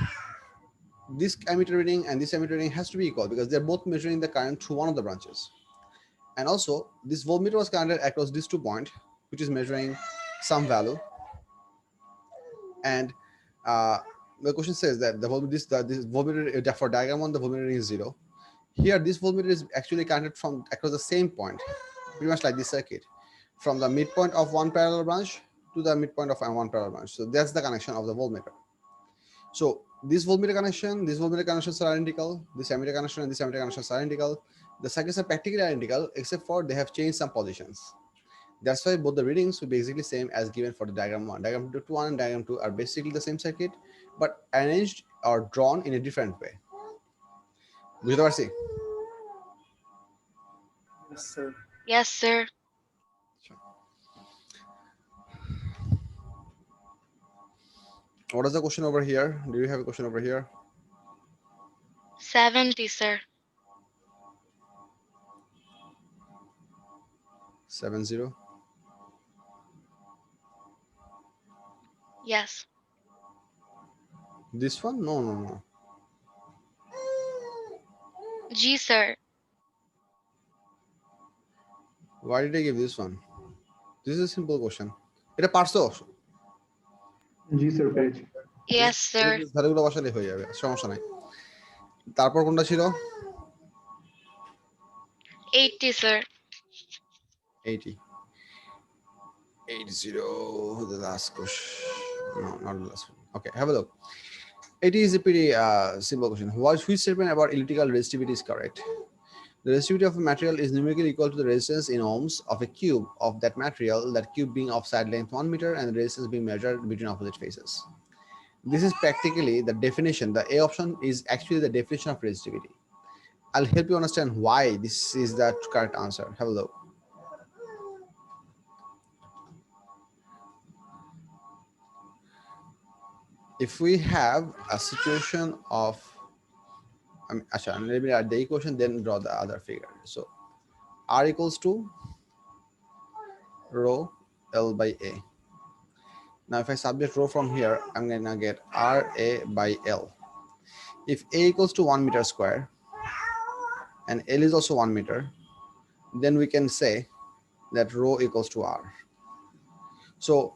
this ammeter reading and this ammeter reading has to be equal, because they're both measuring the current through one of the branches. And also this voltmeter was connected across these 2 points, which is measuring some value. And the question says that this voltmeter for diagram 1, the voltmeter reading is 0. Here this voltmeter is actually connected from across the same point, pretty much like this circuit, from the midpoint of one parallel branch to the midpoint of one parallel branch. So that's the connection of the voltmeter. So this voltmeter connection, these voltmeter connections are identical. This ammeter connection and this ammeter connections are identical. The circuits are practically identical, except for they have changed some positions. That's why both the readings will be basically same as given for the diagram 1. Diagram 1 and diagram 2 are basically the same circuit, but arranged or drawn in a different way. বুঝতে পারছি? Yes, sir. Yes, sir. What is the question over here? Do you have a question over here? 70, sir. 70. Yes. This one? No, no, no. G, sir. Why did I give this one? This is a simple question. এটা পারছো? জি sir পেরেছি। Yes, sir. ধারগুলো বসালে হয়ে যাবে, সমস্যা নাই। তারপর কোনটা ছিল? 80, sir. 80. 80, the last question. No, not the last one. Okay, have a look. 80 is a pretty simple question. Which statement about elliptical resistivity is correct? The resistivity of a material is numerically equal to the resistance in ohms of a cube of that material, that cube being of side length 1 meter and the resistance being measured between opposite faces. This is practically the definition. The A option is actually the definition of resistivity. I'll help you understand why this is the correct answer. Have a look. If we have a situation of, let me add the equation, then draw the other figure. So R equals to rho L by A. Now, if I subtract rho from here, I'm gonna get RA by L. If A equals to 1 meter square and L is also 1 meter, then we can say that rho equals to R. So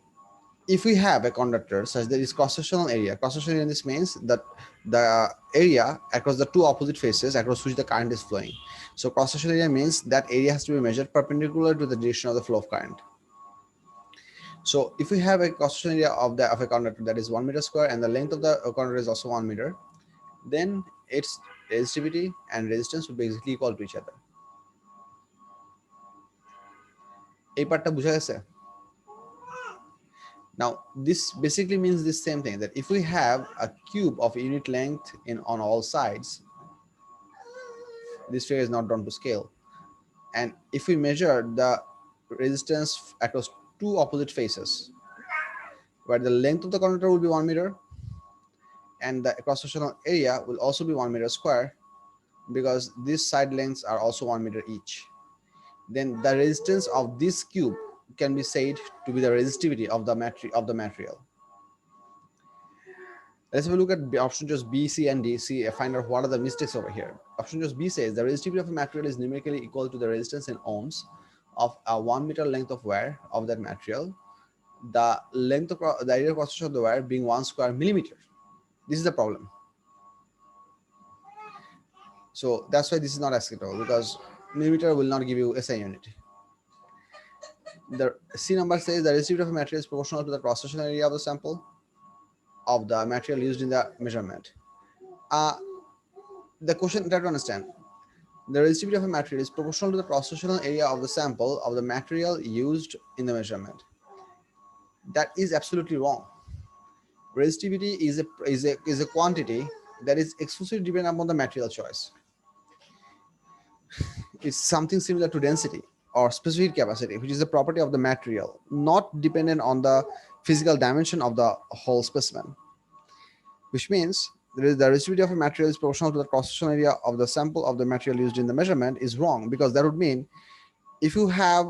if we have a conductor such that is cross-sectional area, cross-sectional area, this means that the area across the two opposite faces across which the current is flowing. So cross-sectional area means that area has to be measured perpendicular to the direction of the flow of current. So if we have a cross-sectional area of a conductor that is 1 meter square and the length of the conductor is also 1 meter, then its resistivity and resistance will be basically equal to each other. এই পার্টটা বুঝা গেছে? Now this basically means the same thing, that if we have a cube of unit length on all sides, this figure is not drawn to scale, and if we measure the resistance across two opposite faces, where the length of the conductor will be 1 meter and the cross-sectional area will also be 1 meter square, because these side lengths are also 1 meter each, then the resistance of this cube can be said to be the resistivity of the material. Let's have a look at option choice B, C, and D. See, find out what are the mistakes over here. Option choice B says the resistivity of a material is numerically equal to the resistance in ohms of a 1 meter length of wire of that material, the length of the area cross section of the wire being 1 square millimeter. This is the problem. So that's why this is not acceptable, because millimeter will not give you SI unit. The C number says the resistivity of a material is proportional to the cross-sectional area of the sample of the material used in the measurement. The question, try to understand, the resistivity of a material is proportional to the cross-sectional area of the sample of the material used in the measurement. That is absolutely wrong. Resistivity is a quantity that is exclusively dependent upon the material choice. It's something similar to density or specific capacity, which is a property of the material, not dependent on the physical dimension of the whole specimen. Which means the resistivity of a material is proportional to the cross-sectional area of the sample of the material used in the measurement is wrong, because that would mean if you have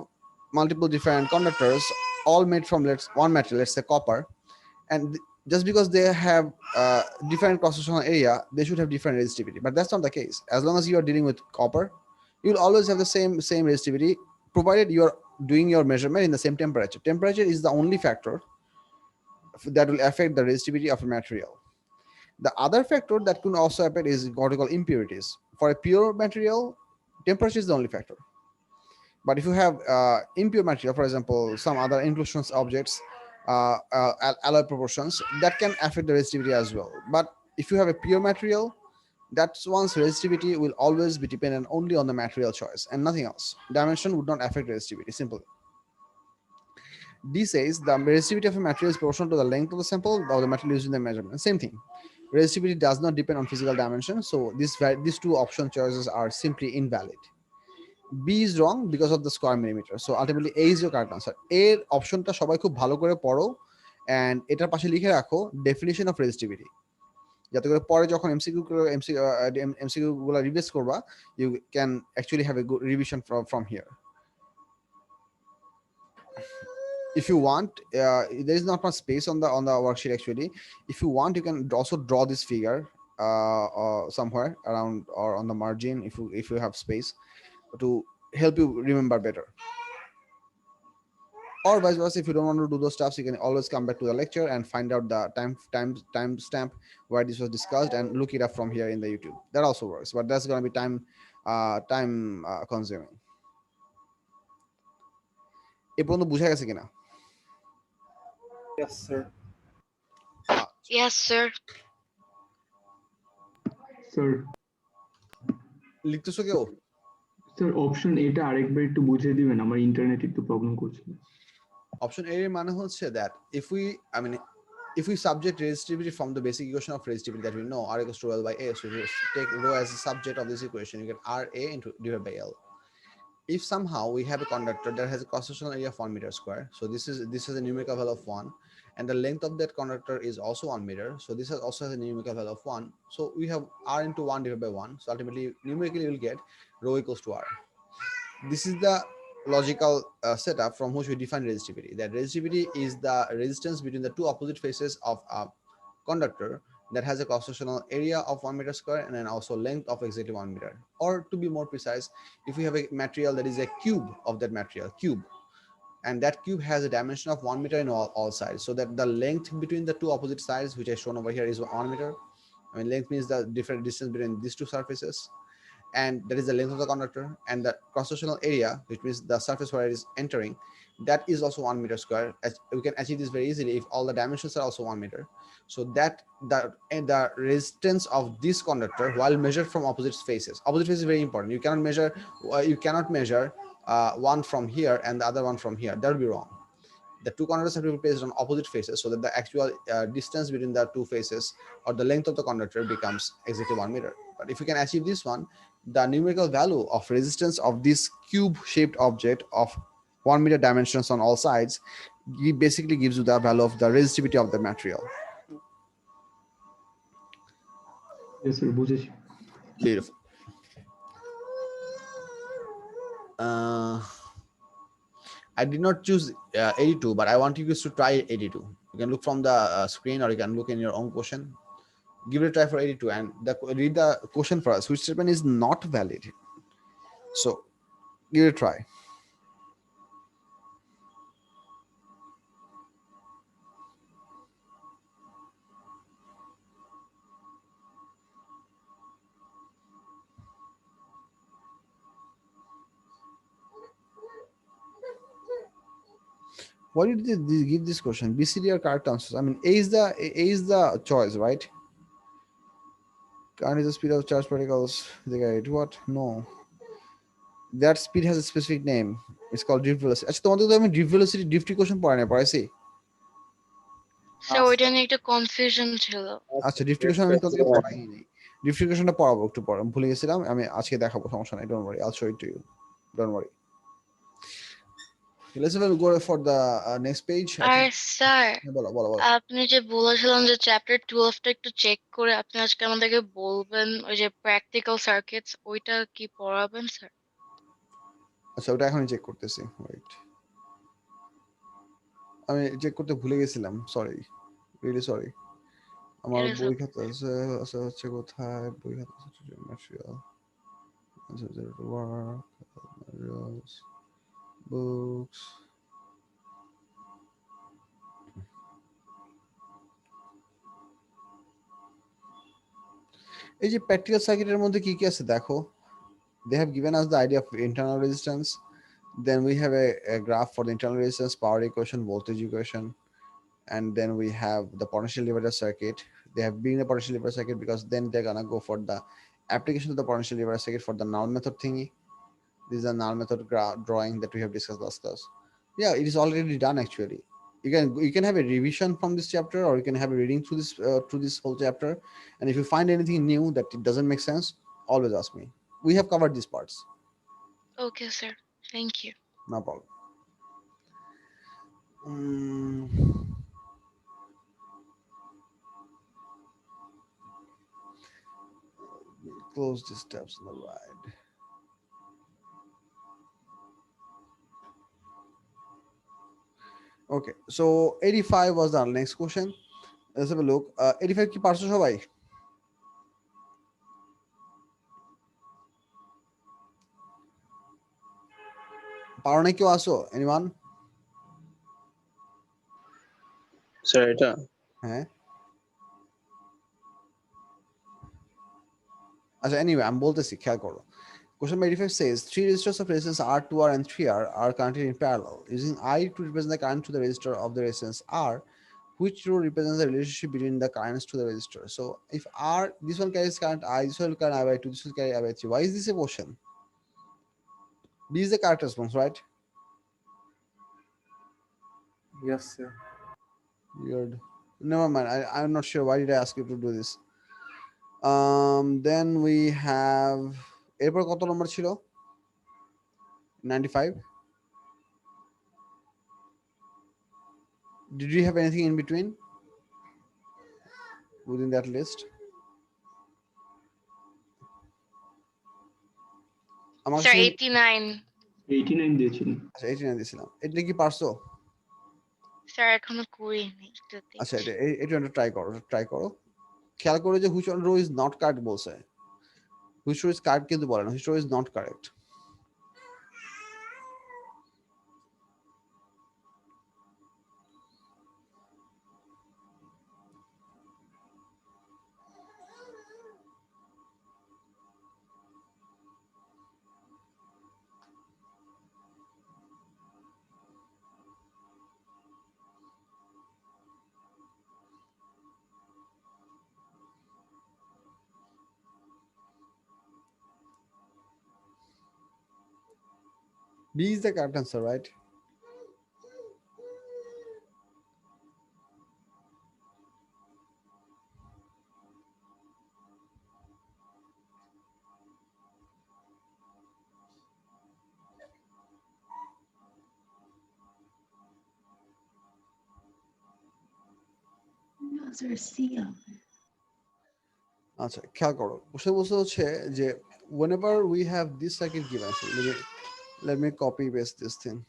multiple different conductors all made from one material, let's say copper, and just because they have different cross-sectional area, they should have different resistivity. But that's not the case. As long as you are dealing with copper, you'll always have the same resistivity, provided you are doing your measurement in the same temperature. Temperature is the only factor that will affect the resistivity of a material. The other factor that can also affect is what we call impurities. For a pure material, temperature is the only factor. But if you have impure material, for example, some other inclusions objects, alloy proportions, that can affect the resistivity as well. But if you have a pure material, that's one's resistivity will always be dependent only on the material choice and nothing else. Dimension would not affect resistivity, simply. D says the resistivity of a material is proportional to the length of the sample of the material used in the measurement. Same thing. Resistivity does not depend on physical dimension, so these two option choices are simply invalid. B is wrong because of the square millimeter. So ultimately A is your correct answer. A এর অপশনটা সবাই খুব ভালো করে পড়ো and এটার পাশে লিখে রাখো definition of resistivity, যাতে করে পরে যখন এমসিকিউ গুলো রিভাইজ করবা you can actually have a good revision from here. If you want, there is not much space on the worksheet actually. If you want, you can also draw this figure somewhere around or on the margin if you have space to help you remember better. Or vice versa, if you don't want to do those stuffs, you can always come back to the lecture and find out the time stamp where this was discussed and look it up from here in the YouTube. That also works, but that's going to be time consuming. এ পর্যন্ত বুঝা গেছে কিনা? Yes, sir. Yes, sir. Sir লিখতেছো কেউ? Sir option এটা আরেকবার একটু বুঝিয়ে দিবেন, আমার ইন্টারনেট একটু প্রবলেম করছিল। Option A মানে হচ্ছে that if we subject resistivity from the basic equation of resistivity that we know, R equals to L by A, so if you take rho as a subject of this equation, you get RA divided by L. If somehow we have a conductor that has a cross-sectional area of 1 meter square, so this is a numerical value of 1, and the length of that conductor is also 1 meter, so this also has a numerical value of 1, so we have R into 1 divided by 1, so ultimately numerically we'll get rho equals to R. This is the logical setup from which we define resistivity. That resistivity is the resistance between the two opposite faces of a conductor that has a cross-sectional area of 1 meter square and then also length of exactly 1 meter. Or to be more precise, if we have a material that is a cube of that material, and that cube has a dimension of 1 meter in all sides, so that the length between the two opposite sides, which I shown over here, is 1 meter. I mean, length means the different distance between these two surfaces, and that is the length of the conductor, and the cross-sectional area, which means the surface where it is entering, that is also 1 meter square. As we can achieve this very easily if all the dimensions are also 1 meter, so that the resistance of this conductor while measured from opposite faces is very important. You cannot measure one from here and the other one from here. That will be wrong. The two conductors have to be placed on opposite faces so that the actual distance between the two faces or the length of the conductor becomes exactly 1 meter. But if you can achieve this one, the numerical value of resistance of this cube shaped object of 1 meter dimensions on all sides basically gives you the value of the resistivity of the material. Yes, sir, বুঝেছি। Beautiful. I did not choose 82, but I want you guys to try 82. You can look from the screen or you can look in your own question. Give it a try for 82 and read the question for us. Which statement is not valid? So give it a try. Why did they give this question? B, C, D are correct answers. I mean, A is the choice, right? Current is the speed of charged particles. They guide what? No. That speed has a specific name. It's called drift velocity. আচ্ছা তোমাদের তো আমি drift velocity drift equation পড়াই না, পড়াইছি? Sir ওইটা নিয়ে একটা confusion ছিল। আচ্ছা drift equation আমি তোদেরকে পড়াই নাই। drift equationটা পড়াবো একটু পরে, ভুলে গেছিলাম, আমি আজকে দেখাবো, সমস্যা নাই, don't worry, I'll show it to you, don't worry. Let's go for the next page. আর স্যার বলো। আপনি যে বলেছিলেন যে চ্যাপ্টার 12টা একটু চেক করে আপনি আজকে আমাদেরকে বলবেন, ওই যে প্র্যাকটিক্যাল সার্কিটস ওইটা কি পড়াবেন স্যার? আচ্ছা ওটা এখনই চেক করতেছি, ওয়েট, আমি চেক করতে ভুলে গেছিলাম, সরি, রিয়েলি সরি। আমার It is বই okay. খাতা আছে, আচ্ছা হচ্ছে কোথায় বই খাতা আছে, ম্যাটেরিয়াল, materials, books. এই যে প্র্যাকটিক্যাল সার্কিটের মধ্যে কি কি আছে দেখো। They have given us the idea of internal resistance, then we have a graph for the internal resistance, power equation, voltage equation, and then we have the potential divider circuit. They have been a potential divider circuit because then they're gonna go for the application of the potential divider circuit for the null method thingy. This is a null method drawing that we have discussed last class. Yeah, it is already done actually. You can have a revision from this chapter, or you can have a reading through this whole chapter. And if you find anything new that it doesn't make sense, always ask me. We have covered these parts. Okay, sir. Thank you. No problem. Mm, close these tabs on the right. Okay, so 85 was the next question. Let's have a look. 85 কি পারছো সবাই? পারো না কেউ আসো? Anyone? Sir এটা হ্যাঁ। আচ্ছা, anyway, আমি বলতেছি, খেয়াল করো। Question number 85 says three resistors of resistance R, 2R, and 3R are connected in parallel. Using I to represent the current to the resistor of the resistance R, which row represents the relationship between the currents to the resistor? So if R, this one carries current I, this one will carry I by 2, this will carry I by 3. Why is this a question? B is the correct response, right? Yes, sir. Weird. Never mind. I'm not sure. Why did I ask you to do this? Then we have এরপর কত নম্বর ছিল? 95. Did you have anything in between within that list? আমার Sir, কাছে 89. 89 দিয়েছিলেন। আচ্ছা 89 দিয়েছিলাম। এটা কি পারছো? স্যার এখনো করিনি, একটু আচ্ছা, দেখছি। এটা ট্রাই করো। খেয়াল করো যে which one row is not correct বলছে। হুইচ রো ইজ কারেক্ট কিন্তু বলে না, which row is not correct. B is the correct answer, right? আচ্ছা, খেয়াল করো। বলছে হচ্ছে যে whenever we have this circuit given, so let me copy paste this thing.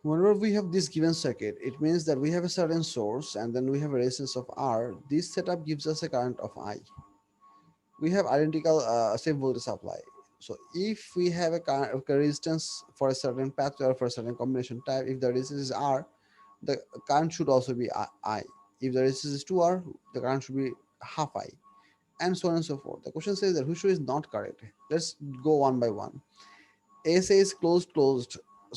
Whenever we have this given circuit, it means that we have a certain source and then we have a resistance of R. This setup gives us a current of I. We have identical same voltage supply. So if we have a resistance for a certain pathway or for a certain combination type, if the resistance is R, the current should also be I. If the resistance is 2R, the current should be half I, and so on and so forth. The question says that which is not correct. Let's go one by one. SA is closed.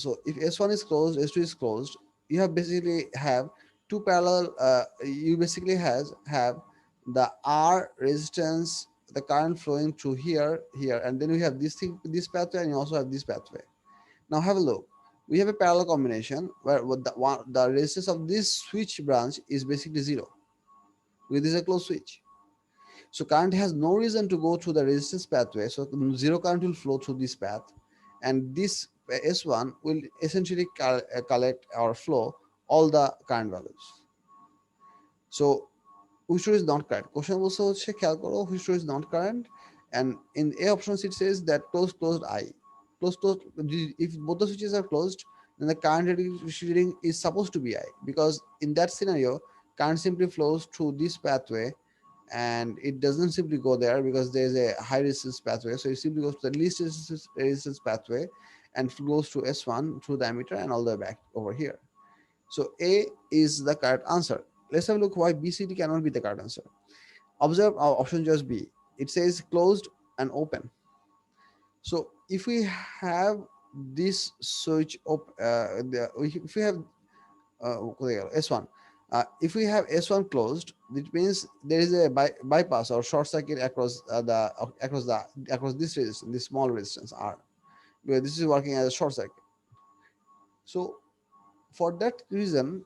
So if S1 is closed, S2 is closed, you have basically have two parallel, you basically have the R resistance, the current flowing through here, and then we have this pathway, and you also have this pathway. Now have a look. We have a parallel combination where the resistance of this switch branch is basically zero, with this a closed switch. So current has no reason to go through the resistance pathway. So zero current will flow through this path, and this S1 will essentially collect or flow all the current values. So which row is not current? Question also হচ্ছে খেয়াল করো which row is not current, and in A options it says that closed I. Closed, if both the switches are closed, then the current reading is supposed to be I, because in that scenario current simply flows through this pathway, and it doesn't simply go there because there's a high resistance pathway. So it simply goes to the least resistance pathway and goes to S1 through the ammeter and all the way back over here. So A is the correct answer. Let's have a look why BCD cannot be the correct answer. Observe our option just B. It says closed and open. So if we have this switch up, if we have S1, if we have S1 closed, it means there is a bypass or short circuit across across this resistance, this small resistance R, where this is working as a short circuit. So for that reason,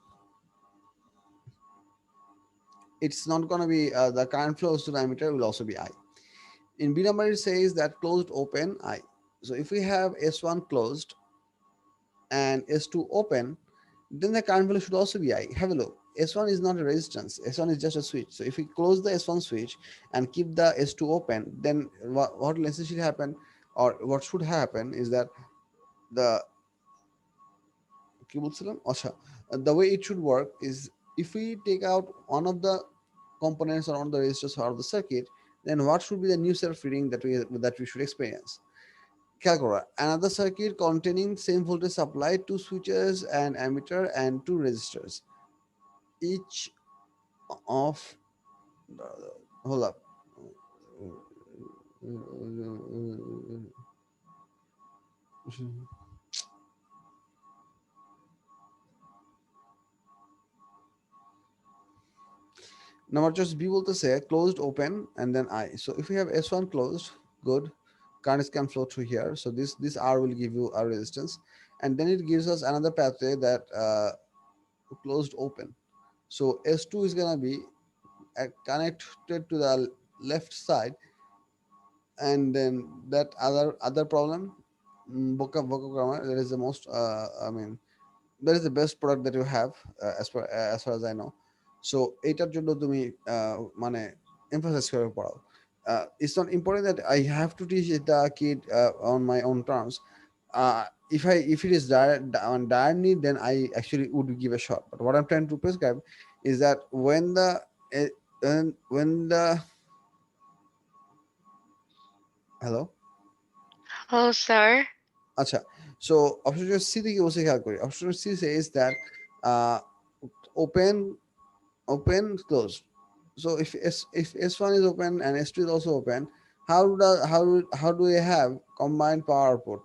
it's not going to be the current flows to the emitter will also be I. In B number, it says that closed open I. So if we have S1 closed and S2 open, then the current value should also be I. Have a look. S1 is not a resistance. S1 is just a switch. So if we close the S1 switch and keep the S2 open, then what will essentially happen, or what should happen, is that the the way it should work is, if we take out one of the components or one of the resistors out of the circuit, then what should be the new self reading that we should experience? Calculator, another circuit containing same voltage supply, two switches, an ammeter, and two resistors. Each of hold up. Number just B say closed open and then I. So if we have S1 closed, good, currents can flow through here. So this R will give you a resistance, and then it gives us another pathway that closed open. So S2 is gonna be connected to the left side, and then that other problem, Boca grammar, that is the most that is the best product that you have, as far as I know. So এটার জন্য তুমি মানে emphasize করে পড়াও. It's not important that I have to teach the kid on my own terms. If it is on dire need, then I actually would give a shot. But what I'm trying to prescribe is that eh, when the hello. Oh, sir. আচ্ছা, so option C থেকে বসে খেয়াল করি. Option C says that uh, open close. So if S1 is open and S2 is also open, how do we have combined power output?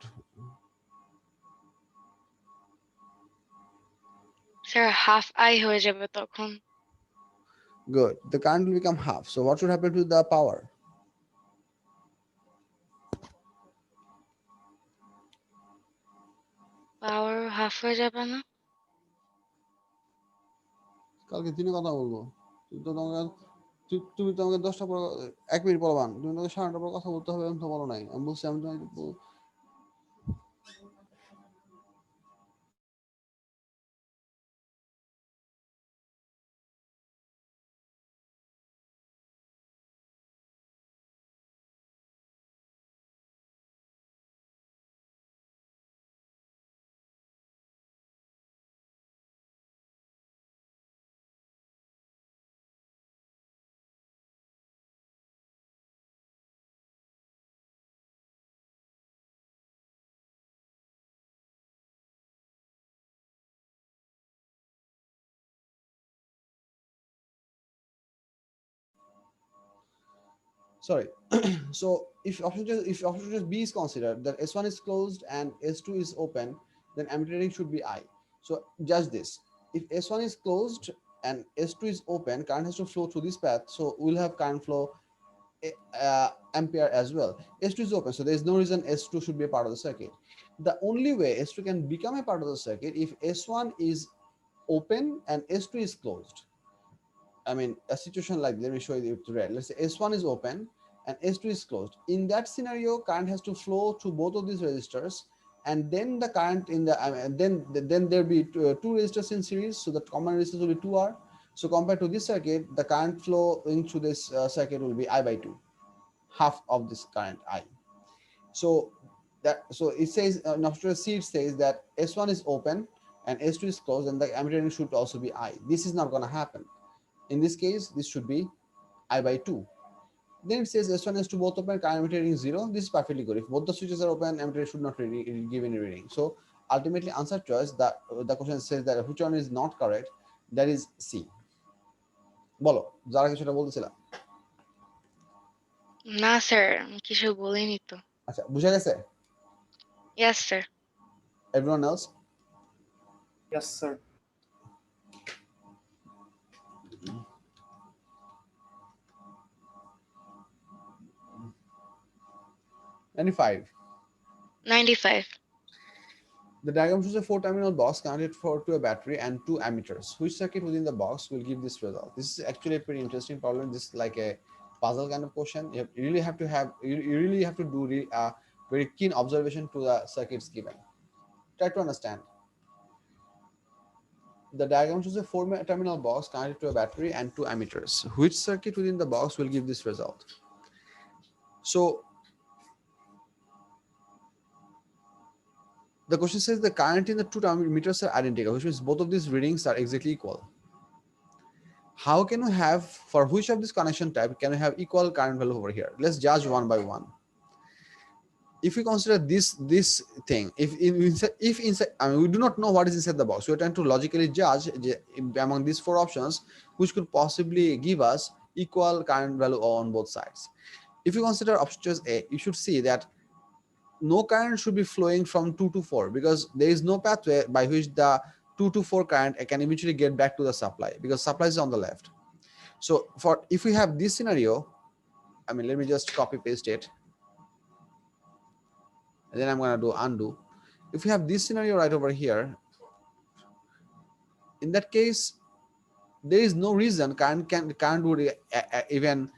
Sir, half I হয়ে যাবে তখন। Good. The current will become half. So what should happen to the power? Power half হয়ে যাবে না? কালকে দিনে কথা বলবো। তুমি তো আমাকে 10টা পর 1 মিনিট পর বান। তুমি তো 9:30 পর কথা বলতে হবে, আমি তো বলো নাই। আমি বলছি আমি তোমাকে sorry. So if option just B is considered, that S1 is closed and S2 is open, then ammeter reading should be I. So just this, if S1 is closed and S2 is open, current has to flow through this path, so we'll have current flow ampere as well. S2 is open, so there is no reason S2 should be a part of the circuit. The only way S2 can become a part of the circuit if S1 is open and S2 is closed. I mean, a situation like, let me show you to red. Let's say S1 is open and S2 is closed. In that scenario, current has to flow through both of these resistors, and then the current in the then there'll be two resistors in series, so the common resistance will be 2R. So compared to this circuit, the current flow into this circuit will be I by 2, half of this current I. So it says after C, it says that S1 is open and S2 is closed, and the ammeter should also be I. This is not going to happen. In this case, this should be I by 2. Then it says S1 S2 both open, current ammeter reading 0. This is perfectly good. If both the switches are open, ammeter should not give any reading. So ultimately, answer choice, the question says that which one is not correct, that is C. বলো যারা কিছুটা বলতেছিলা। না sir, কিছু বলিনি তো। আচ্ছা, বুঝা গেছে? Yes, sir. Everyone else? Yes, sir. Any five? 95. The diagram shows a four-terminal box connected to a battery and two emitters. Which circuit within the box will give this result? This is actually a pretty interesting problem. This is like a puzzle kind of question. You really have to have you really have to do very keen observation to the circuits given. Try to understand. The diagram shows a four-terminal box connected to a battery and two emitters. Which circuit within the box will give this result? So the question says the current in the two emitters are identical, which means both of these readings are exactly equal. How can we have, for which of this connection type can we have equal current value over here? Let's judge one by one. If we consider this thing, if inside, I mean, we do not know what is inside the box. We are trying to logically judge among these four options which could possibly give us equal current value on both sides. If you consider option choice A, you should see that no current should be flowing from 2 to 4 because there is no pathway by which the 2 to 4 current can eventually get back to the supply because supply is on the left. So for if we have this scenario, I mean, let me just copy paste it. And then I'm going to do undo. If we have this scenario right over here, in that case, there is no reason current would even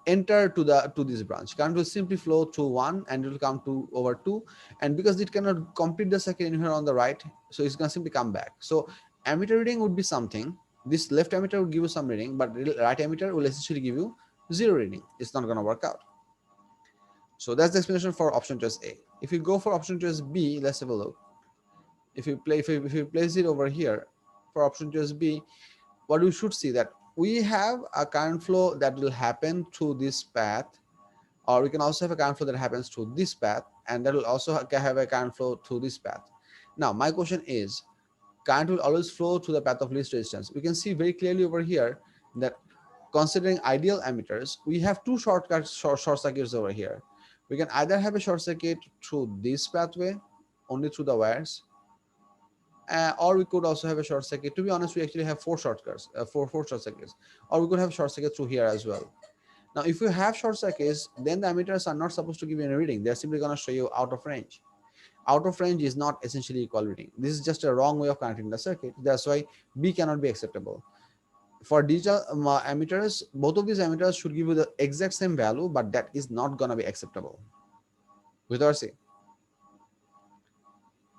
enter to this branch. Current will simply flow through 1 and it will come to over 2, and because it cannot complete the circuit anywhere on the right, so it's going to simply come back. So emitter reading would be something. This left emitter would give you some reading, but right emitter will essentially give you 0 reading. It's not going to work out. So that's the explanation for option choice A. If you go for option choice B, let's have a look. If you place it over here for option choice B, what we should see that we have a current flow that will happen through this path, or we can also have a current flow that happens through this path, and that will also have a current flow through this path. Now my question is, current will always flow through the path of least resistance. We can see very clearly over here that considering ideal emitters, we have two short circuits over here. We can either have a short circuit through this pathway, only through the wires, or we could also have a short circuit. To be honest, we actually have four shortcuts, four short circuits, or we could have short circuit through here as well. Now, if you have short circuits, then the emitters are not supposed to give you any reading. They're simply going to show you out of range. Out of range is not essentially equal reading. This is just a wrong way of connecting the circuit. That's why B cannot be acceptable. For digital emitters, both of these emitters should give you the exact same value, but that is not going to be acceptable. বুঝতে পারছি?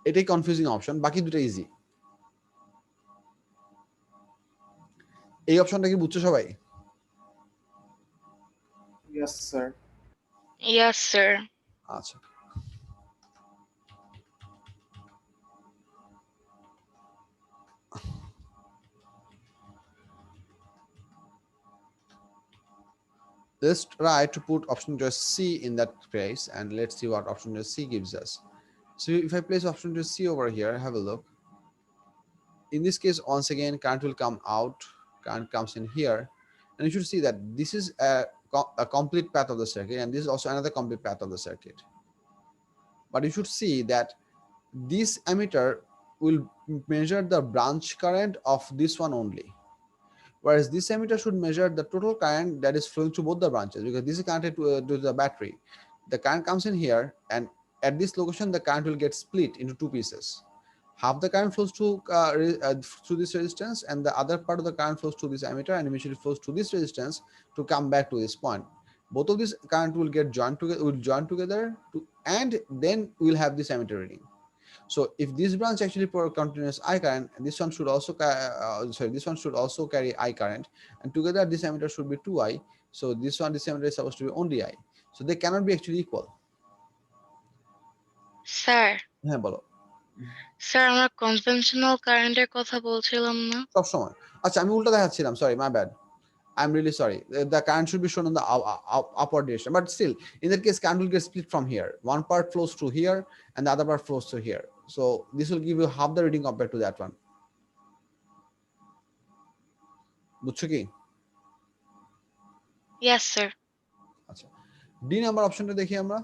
এটাই confusing option, বাকি দুটো easy. এই অপশনটা কি বুঝছো সবাই? Yes, sir. Yes, sir. আচ্ছা, let's try to put option choice C in that place, and let's see what option choice C gives us. So if I place option choice C over here, have a look. In this case, once again, current will come out, current comes in here, and you should see that this is a complete path of the circuit, and this is also another complete path of the circuit. But you should see that this emitter will measure the branch current of this one only, whereas this emitter should measure the total current that is flowing through both the branches, because this is connected to the battery. The current comes in here, and at this location the current will get split into two pieces. Half the current flows through this resistance, and the other part of the current flows through this emitter and eventually flows through this resistance to come back to this point. Both of these current will get joined together, and then we'll have this emitter reading. So if this branch actually for continuous I current, this one should also this one should also carry I current, and together this emitter should be 2I. So this emitter is supposed to be only I. So they cannot be actually equal. Sir, হ্যাঁ বলো। Sir আমরা conventional কারেন্টের কথা বলছিলাম না? সব সময়। আচ্ছা, আমি উল্টা দেখাচ্ছিলাম, sorry, my bad. I'm really sorry. The current should be shown on the upward direction, but still, in that case, current will get split from here. One part flows through here, and the other part flows through here. So this will give you half the reading compared to that one. বুঝছো কি? Yes, sir. আচ্ছা, D number অপশনটা দেখি আমরা।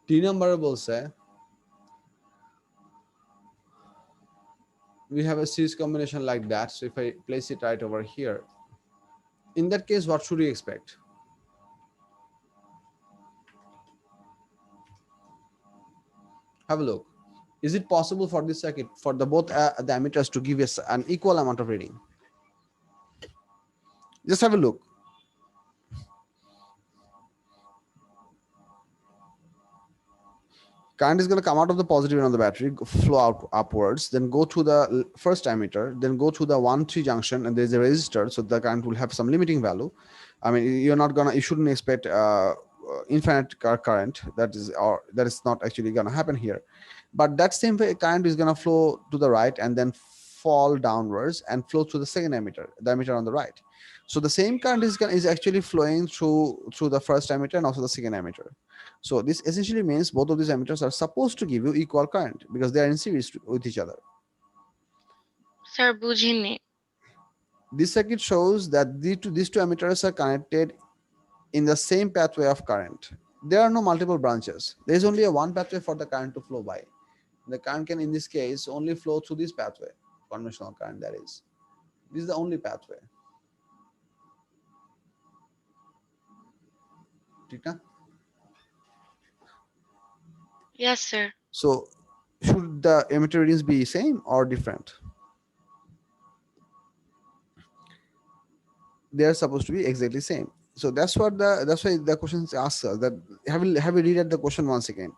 3 নম্বরে বলছে we have a series combination like that. So if I place it right over here, in that case, what should we expect? Have a look. Is it possible for this circuit for the both the emitters to give us an equal amount of reading? Just have a look. Current is going to come out of the positive end of the battery, flow out upwards, then go to the first emitter, then go to the 1-3 junction, and there's a resistor, so the current will have some limiting value. I mean, you shouldn't expect infinite current. That is not actually going to happen here. But that same current is going to flow to the right and then fall downwards and flow through the second emitter, the emitter on the right. So the same current is actually flowing through the first emitter and also the second emitter. So this essentially means both of these emitters are supposed to give you equal current because they are in series with each other. Sir বুঝিনি। This circuit shows that these two emitters are connected in the same pathway of current. There are no multiple branches. There is only a one pathway for the current to flow by. The current can, in this case, only flow through this pathway, conventional current that is. This is the only pathway. Tika? Yes, sir. So should the emitter readings be same or different? They are supposed to be exactly same. So that's why the question asks us that have we read at the question once again.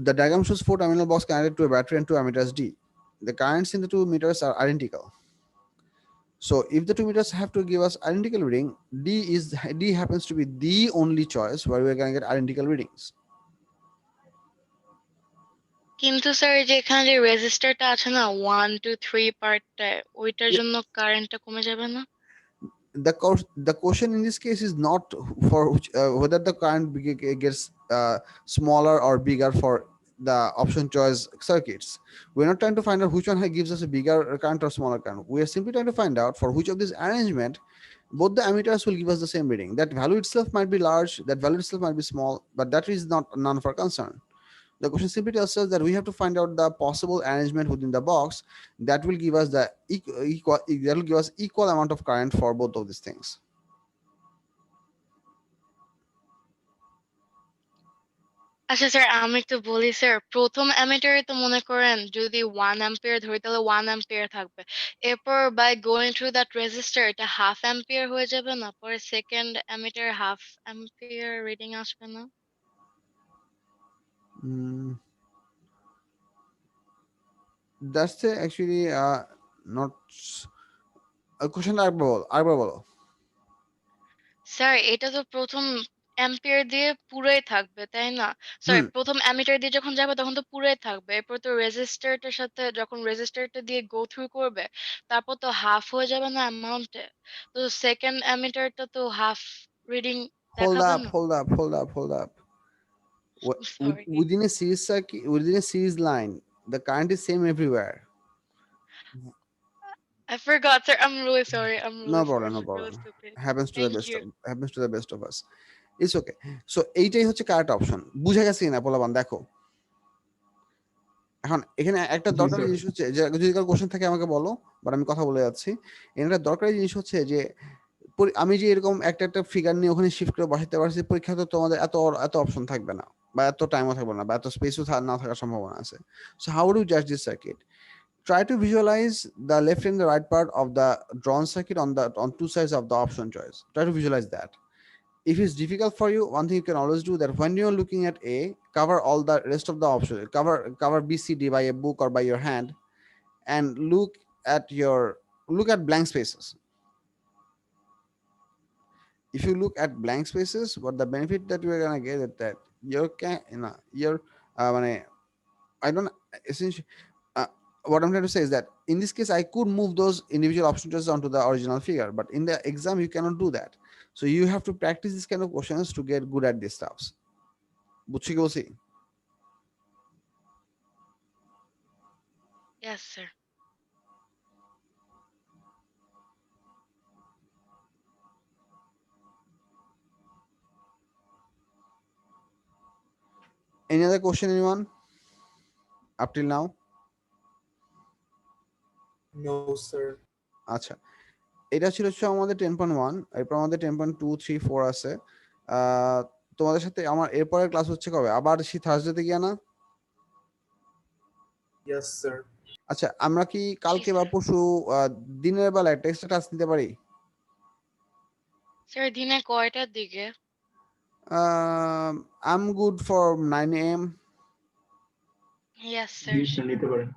The diagram shows 4 terminal box connected to a battery and 2 emitters D. The currents in the 2 meters are identical. So if the 2 meters have to give us identical reading, D happens to be the only choice where we're going to get identical readings. কিন্তু sir এই যে এখানে যে রেজিস্টারটা আছে না 1 2 3 পার্টটা ওইটার জন্য কারেন্টটা কমে যাবে না? The question in this case is not for whether the current gets smaller or bigger for the option choice circuits. We're not trying to find out which one gives us a bigger current or smaller current. We are simply trying to find out for which of this arrangement both the emitters will give us the same reading. That value itself might be large, that value itself might be small, but that is not none of our concern. The question simply tells us that we have to find out the possible arrangement within the box that will give us the equal amount of current for both of these things. আচ্ছা sir আমি একটু বলি sir, প্রথম অ্যামিটারে তো মনে করেন যদি 1 ampere ধরি তাহলে 1 অ্যাম্পিয়ার থাকবে। এরপর by going through that resistor এটা হাফ অ্যাম্পিয়ার হয়ে যাবে না? পরে second ammeter half ampere reading আসবে না? That's actually not a question. আরেকবার বলো। স্যার এটা তো প্রথম অ্যাম্পিয়ার দিয়ে পুরাই থাকবে তাই না? সরি, প্রথম অ্যামিটার দিয়ে যখন যাবে তখন তো পুরাই থাকবে। এরপর তো রেজিস্টারটার সাথে যখন রেজিস্টারটা দিয়ে গো থ্রু করবে তারপর তো হাফ হয়ে যাবে না অ্যামাউন্টে? তো সেকেন্ড অ্যামিটারটা তো হাফ রিডিং Hold দেখাবে up, না? hold up, hold up, hold up. Sorry, Within a series circuit, within a series line, the current is same everywhere. I forgot sir. I'm really sorry. I'm No really problem, sorry. no Really problem. stupid. Happens to the Thank best you. happens to the best of us. It's okay. So এইটাই হচ্ছে correct option. বুঝে গেছি না পোলাপান? দেখো এখন এখানে একটা জি দরকারি স্যার। জিনিস হচ্ছে যে যদি কারো কোশ্চেন থাকে আমাকে বলো, বাট আমি কথা বলে যাচ্ছি। এখানে একটা দরকারি জিনিস হচ্ছে যে আমি যে এরকম একটা ফিগার নিয়ে ওখানে শিফট করে বসাতে পারছি, পরীক্ষা তো তোমাদের এত অপশন থাকবে না, বা এত টাইমও থাকবে না, বা এত স্পেসও না থাকার সম্ভাবনা আছে। সো হাউ ডু জাজ this circuit? Try to visualize the left and the right part of the drawn circuit on two sides of the option choice. Try to visualize that. If it's difficult for you, one thing you can always do that when you're looking at A, cover all the rest of the options. Cover B, C, D by a book or by your hand, and look at blank spaces. If you look at blank spaces, what the benefit that you're gonna get is that মানে I don't essentially what I'm trying to say is that in this case I could move those individual option choices onto the original figure, but in the exam you cannot do that. So you have to practice this kind of questions to get good at these stuffs. বুঝছি কি বলছি? Yes sir. Any other question, anyone? Up till now? No, sir. আচ্ছা, এটা ছিল হচ্ছে আমাদের 10.1, এরপর আমাদের 10.2, 3, 4 আছে। তোমাদের সাথে আমার এরপরের ক্লাস হচ্ছে কবে? আবার সেই থার্সডেতে গিয়া না? Yes, sir. আচ্ছা, আমরা কি কালকে বা পরশু দিনের বেলা একটা এক্সট্রা ক্লাস নিতে পারি? স্যার দিনে কয়টার দিকে? I'm good for 9 AM. Yes G sir. Sir, নিতে পারেন।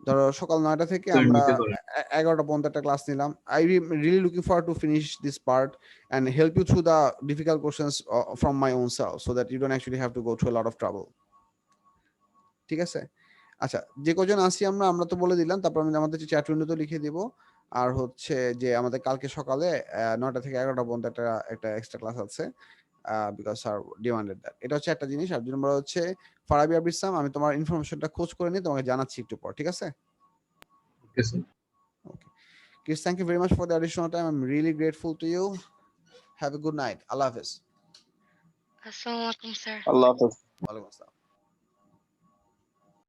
ধরো সকাল 9টা থেকে Sir, আমরা নিতে পারেন। 11টা পর্যন্ত একটা ক্লাস নিলাম। I really looking forward to finish this part and help you through the difficult questions from my own self so that you don't actually have to go through a lot of trouble. ঠিক আছে? আচ্ছা, যে কজন আসি আমরা আমরা তো বলে দিলাম, তারপর আমি আমাদের চ্যাট উইন্ডোতে লিখে দিব। আর হচ্ছে যে আমাদের কালকে সকালে 9টা থেকে 11টা পর্যন্ত একটা এক্সট্রা ক্লাস আছে, বিকজ স্যার ডিমান্ডেড দ্যাট। এটা হচ্ছে একটা জিনিস। আর 2 নম্বর হচ্ছে ফারাবি আবির ইসলাম, আমি তোমার ইনফরমেশনটা খোঁজ করে নিয়ে তোমাকে জানাচ্ছি একটু পর, ঠিক আছে? Okay, sir. Okay. Chris, thank you very much for the additional time. I'm really grateful to you. Have a good night. Allah Hafiz. আসসালামু আলাইকুম sir. Allah Hafiz. Walaikum assalam.